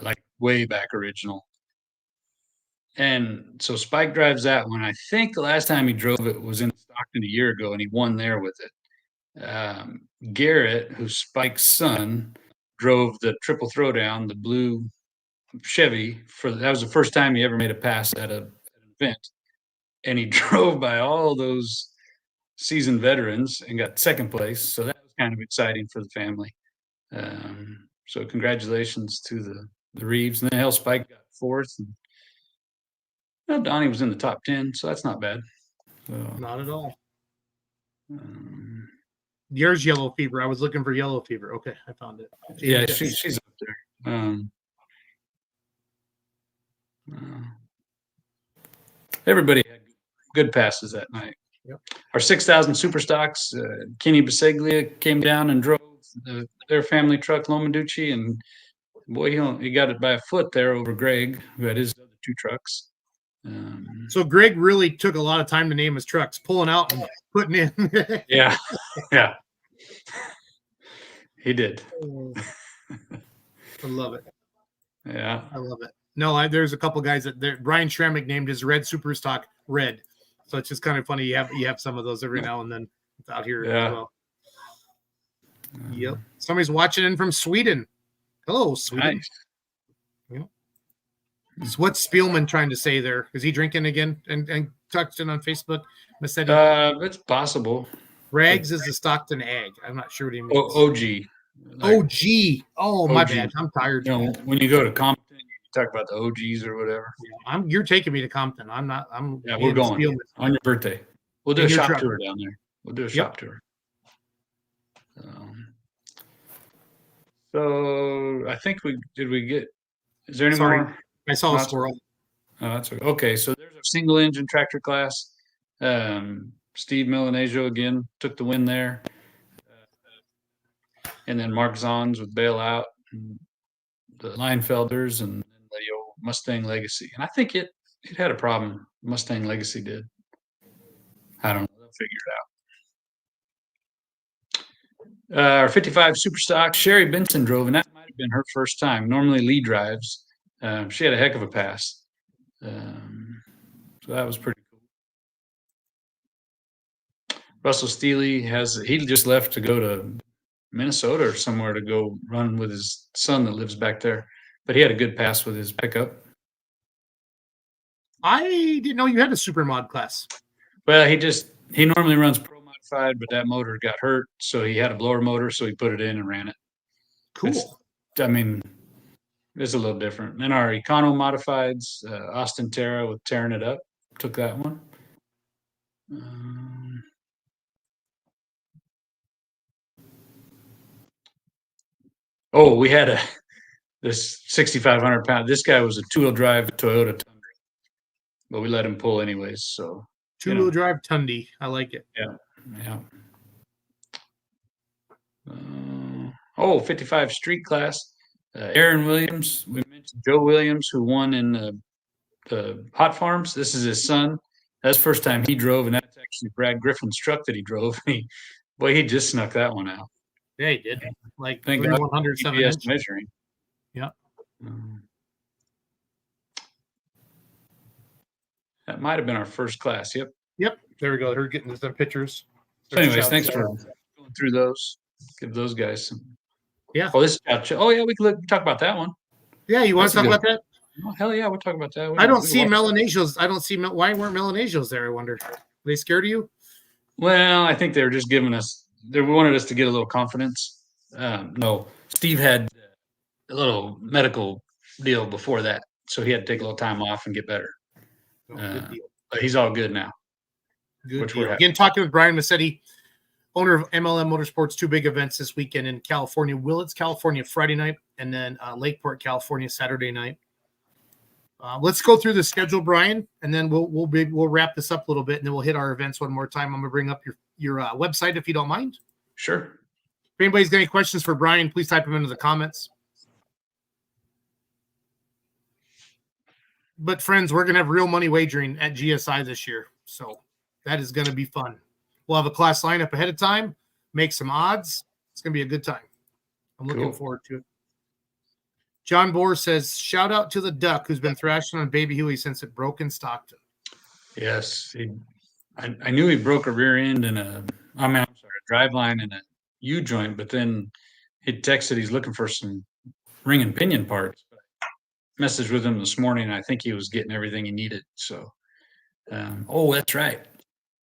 like way back original. And so Spike drives that one. I think the last time he drove it was in Stockton a year ago, and he won there with it. Garrett, who's Spike's son, drove the Triple Throwdown, the blue Chevy. That was the first time he ever made a pass at an event. And he drove by all those seasoned veterans and got second place. So that was kind of exciting for the family. So congratulations to the Reeves. And then Spike got fourth. And Donnie was in the top 10, so that's not bad. So, not at all. Yours Yellow Fever. I was looking for Yellow Fever. Okay, I found it. Yeah, she's up there. Everybody had good passes that night. Yep. Our 6,000 super stocks, Kenny Biseglia came down and drove their family truck, Lomanducci, and boy, he got it by a foot there over Greg, who had his other 2 trucks. So Greg really took a lot of time to name his trucks, pulling out and putting in. Yeah, he did. I love it. Yeah, I love it. No, there's a couple guys that Brian Shramick named his red super stock red. So it's just kind of funny. You have some of those every now and then out here as well. Yep. Somebody's watching in from Sweden. Hello, Sweden. Nice. So what's Spielman trying to say there? Is he drinking again? And touched in on Facebook. Massetti. It's possible. Rags is the Stockton Ag. I'm not sure what he means. OG. OG. Oh, my OG. bad. I'm tired. You know, when you go to Compton, you talk about the OGs or whatever. You're taking me to Compton. I'm not. Yeah, we're going Spielman. on your birthday. We'll do In a your shop truck. tour down there. We'll do a shop tour. So I think we get. Is there any more? I saw a squirrel. Oh, that's okay. So there's a single engine tractor class. Steve Milanesio again took the win there. And then Mark Zons with Bailout, and the Leinfelders, and the old Mustang Legacy. And I think it had a problem. Mustang Legacy did. I don't know. They'll figure it out. Our 55 Superstock, Sherry Benson drove, and that might have been her first time. Normally Lee drives. She had a heck of a pass. So that was pretty cool. Russell Steele he just left to go to Minnesota or somewhere to go run with his son that lives back there. But he had a good pass with his pickup. I didn't know you had a super mod class. Well, he normally runs pro modified, but that motor got hurt, so he had a blower motor, so he put it in and ran it. Cool. It's a little different. Then our Econo modifieds, Austin Terra with Tearing It Up, took that one. We had this 6,500 pound. This guy was a 2-wheel drive Toyota Tundra, but we let him pull anyways. So 2-wheel drive Tundi. I like it. Yeah. 55 street class. Aaron Williams. We mentioned Joe Williams, who won in the Hot Farms. This is his son. That's the first time he drove, and that's actually Brad Griffin's truck that he drove. He just snuck that one out. Yeah, he did. Like 107 inch measuring. Yeah. That might have been our first class. Yep. There we go. They're getting some pictures. So anyways, thanks for going through those. Give those guys some. Yeah. Oh, this. Oh, yeah. We could talk about that one. Yeah, you want to talk about that? Oh, hell yeah, we'll talk about that. I don't see Melanesios. I don't see why weren't Melanesios there? I wonder. Are they scared of you? Well, I think they were just giving us. They wanted us to get a little confidence. No, Steve had a little medical deal before that, so he had to take a little time off and get better. Good deal. But he's all good now. Good deal. Again, talking with Brian Massetti, owner of MLM Motorsports. 2 big events this weekend in California: Willits, California, Friday night, and then Lakeport, California, Saturday night. Let's go through the schedule, Brian, and then we'll wrap this up a little bit, and then we'll hit our events one more time. I'm gonna bring up your website if you don't mind. Sure. If anybody's got any questions for Brian, please type them into the comments. But friends, we're gonna have real money wagering at GSI this year, so that is gonna be fun. We'll have a class lineup ahead of time, make some odds. It's gonna be a good time. I'm looking forward to it. John Bohr says, shout out to the duck who's been thrashing on Baby Huey since it broke in Stockton. Yes. I knew he broke a rear end and a drive line and a U-joint, but then he texted he's looking for some ring and pinion parts. Messaged with him this morning, and I think he was getting everything he needed. So, that's right.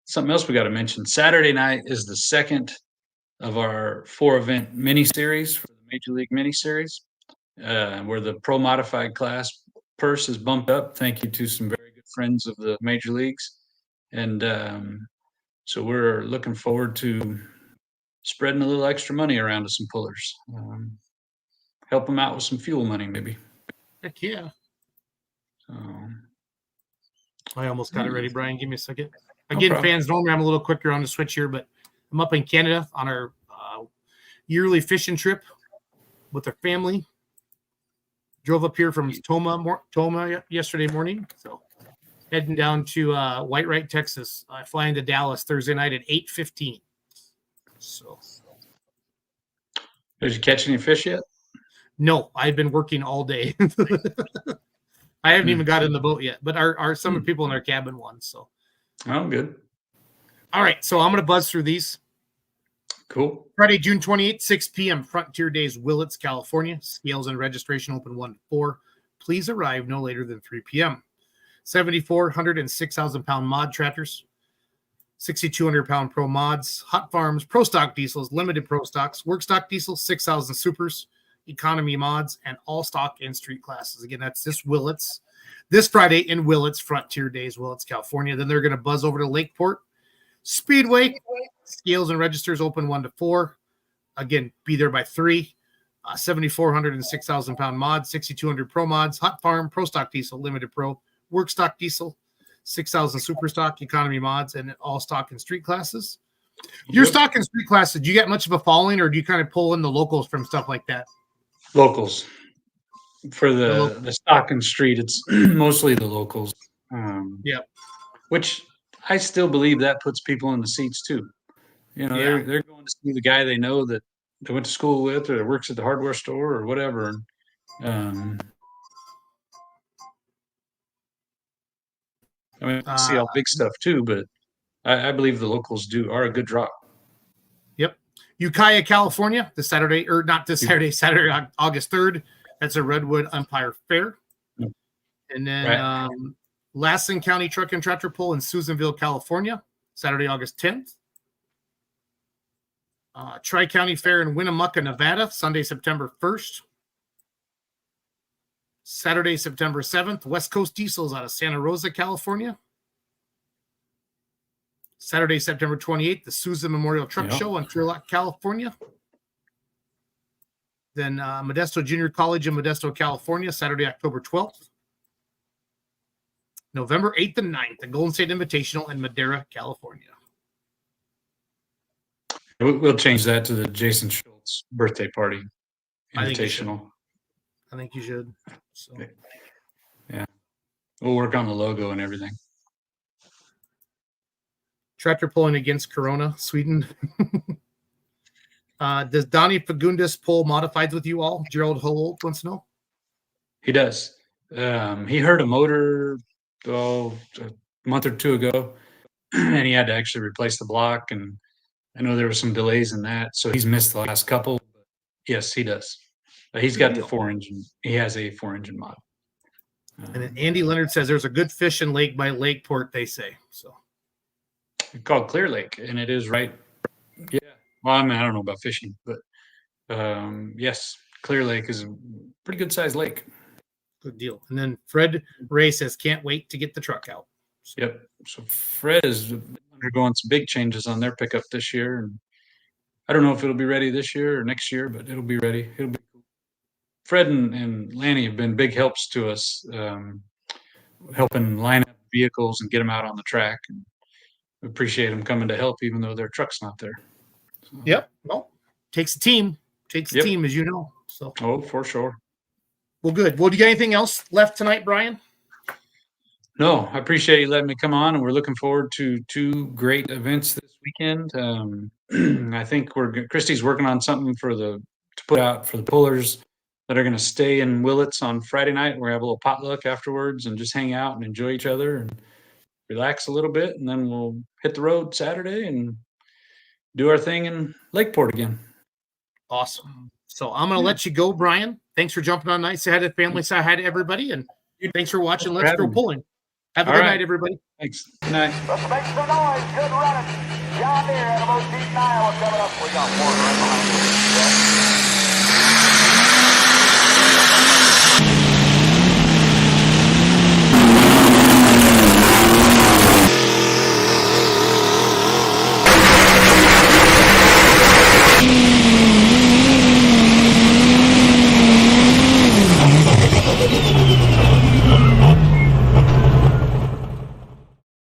Something else we got to mention. Saturday night is the second of our 4-event mini-series for the Major League mini-series. Where the pro modified class purse is bumped up. Thank you to some very good friends of the major leagues. And so we're looking forward to spreading a little extra money around to some pullers. Help them out with some fuel money, maybe. Heck yeah. I almost got it ready, Brian. Give me a second. Again, fans, normally I'm a little quicker on the switch here, but I'm up in Canada on our yearly fishing trip with our family. Drove up here from Tomah yesterday morning, so heading down to Whitewright, Texas. I fly into Dallas Thursday night at 8:15. So, did you catch any fish yet? No, I've been working all day. I haven't even got in the boat yet, but some of the people in our cabin won. So, good. All right, so I'm going to buzz through these. Cool. Friday, June 28th, 6 p.m., Frontier Days, Willits, California. Scales and registration open 1 to 4. Please arrive no later than 3 p.m. 7,400 and 6,000-pound mod tractors, 6,200-pound pro mods, hot farms, pro stock diesels, limited pro stocks, work stock diesels, 6,000 supers, economy mods, and all stock and street classes. Again, that's this Friday in Willits, Frontier Days, Willits, California. Then they're going to buzz over to Lakeport Speedway. Scales and registers open 1 to 4. Again, be there by 3. 7,400 and 6,000-pound mods, 6,200 pro mods, hot farm, pro stock diesel, limited pro, work stock diesel, 6,000 super stock, economy mods, and all stock and street classes. Your stock and street classes, do you get much of a following, or do you kind of pull in the locals from stuff like that? Locals. For the stock and street, it's mostly the locals. Which I still believe that puts people in the seats too. You know, they're going to see the guy they know that they went to school with, or works at the hardware store, or whatever. I mean, I see all big stuff too, but I believe the locals are a good draw. Yep. Ukiah, California, Saturday, August 3rd. That's a Redwood Empire Fair. And then Lassen County Truck and Tractor Pull in Susanville, California, Saturday, August 10th. Tri-County Fair in Winnemucca, Nevada, Sunday, September 1st. Saturday, September 7th, West Coast Diesels out of Santa Rosa, California. Saturday, September 28th, the Sousa Memorial Truck Show in Turlock, California. Then Modesto Junior College in Modesto, California, Saturday, October 12th. November 8th and 9th, the Golden State Invitational in Madera, California. We'll change that to the Jason Schultz birthday party invitational. I think you should. So. Yeah. We'll work on the logo and everything. Tractor pulling against Corona, Sweden. Does Donnie Fagundes pull modifieds with you all? Gerald Holt wants to know. He does. He heard a motor a month or two ago, and he had to actually replace the block. And I know there were some delays in that, so he's missed the last couple. But yes, he does. He's got the 4-engine. He has a 4-engine model. And then Andy Leonard says there's a good fishing lake by Lakeport, they say. So it's called Clear Lake, and it is right. Yeah. Well, I mean, I don't know about fishing, but yes, Clear Lake is a pretty good sized lake. Good deal. And then Fred Ray says can't wait to get the truck out. So. Yep. So Fred is undergoing some big changes on their pickup this year, and I don't know if it'll be ready this year or next year, but it'll be ready. It'll be cool. Fred and Lanny have been big helps to us, helping line up vehicles and get them out on the track. And we appreciate them coming to help, even though their truck's not there. So. Yep. Well, takes a team. Takes a team, as you know. So. Oh, for sure. Well, good. Well, do you got anything else left tonight, Brian? No, I appreciate you letting me come on, and we're looking forward to 2 great events this weekend. I think Christy's working on something to put out for the pullers that are going to stay in Willits on Friday night. We're going to have a little potluck afterwards and just hang out and enjoy each other and relax a little bit, and then we'll hit the road Saturday and do our thing in Lakeport again. Awesome. So I'm going to let you go, Brian. Thanks for jumping on night. Say hi to the family. Say hi to everybody. And thanks for watching. Let's Go Pulling. Have a good night, everybody. Thanks. Good night. Let's make some noise. Good running. John Deere out of O'Keefe, Iowa coming up. We got 4 right behind you.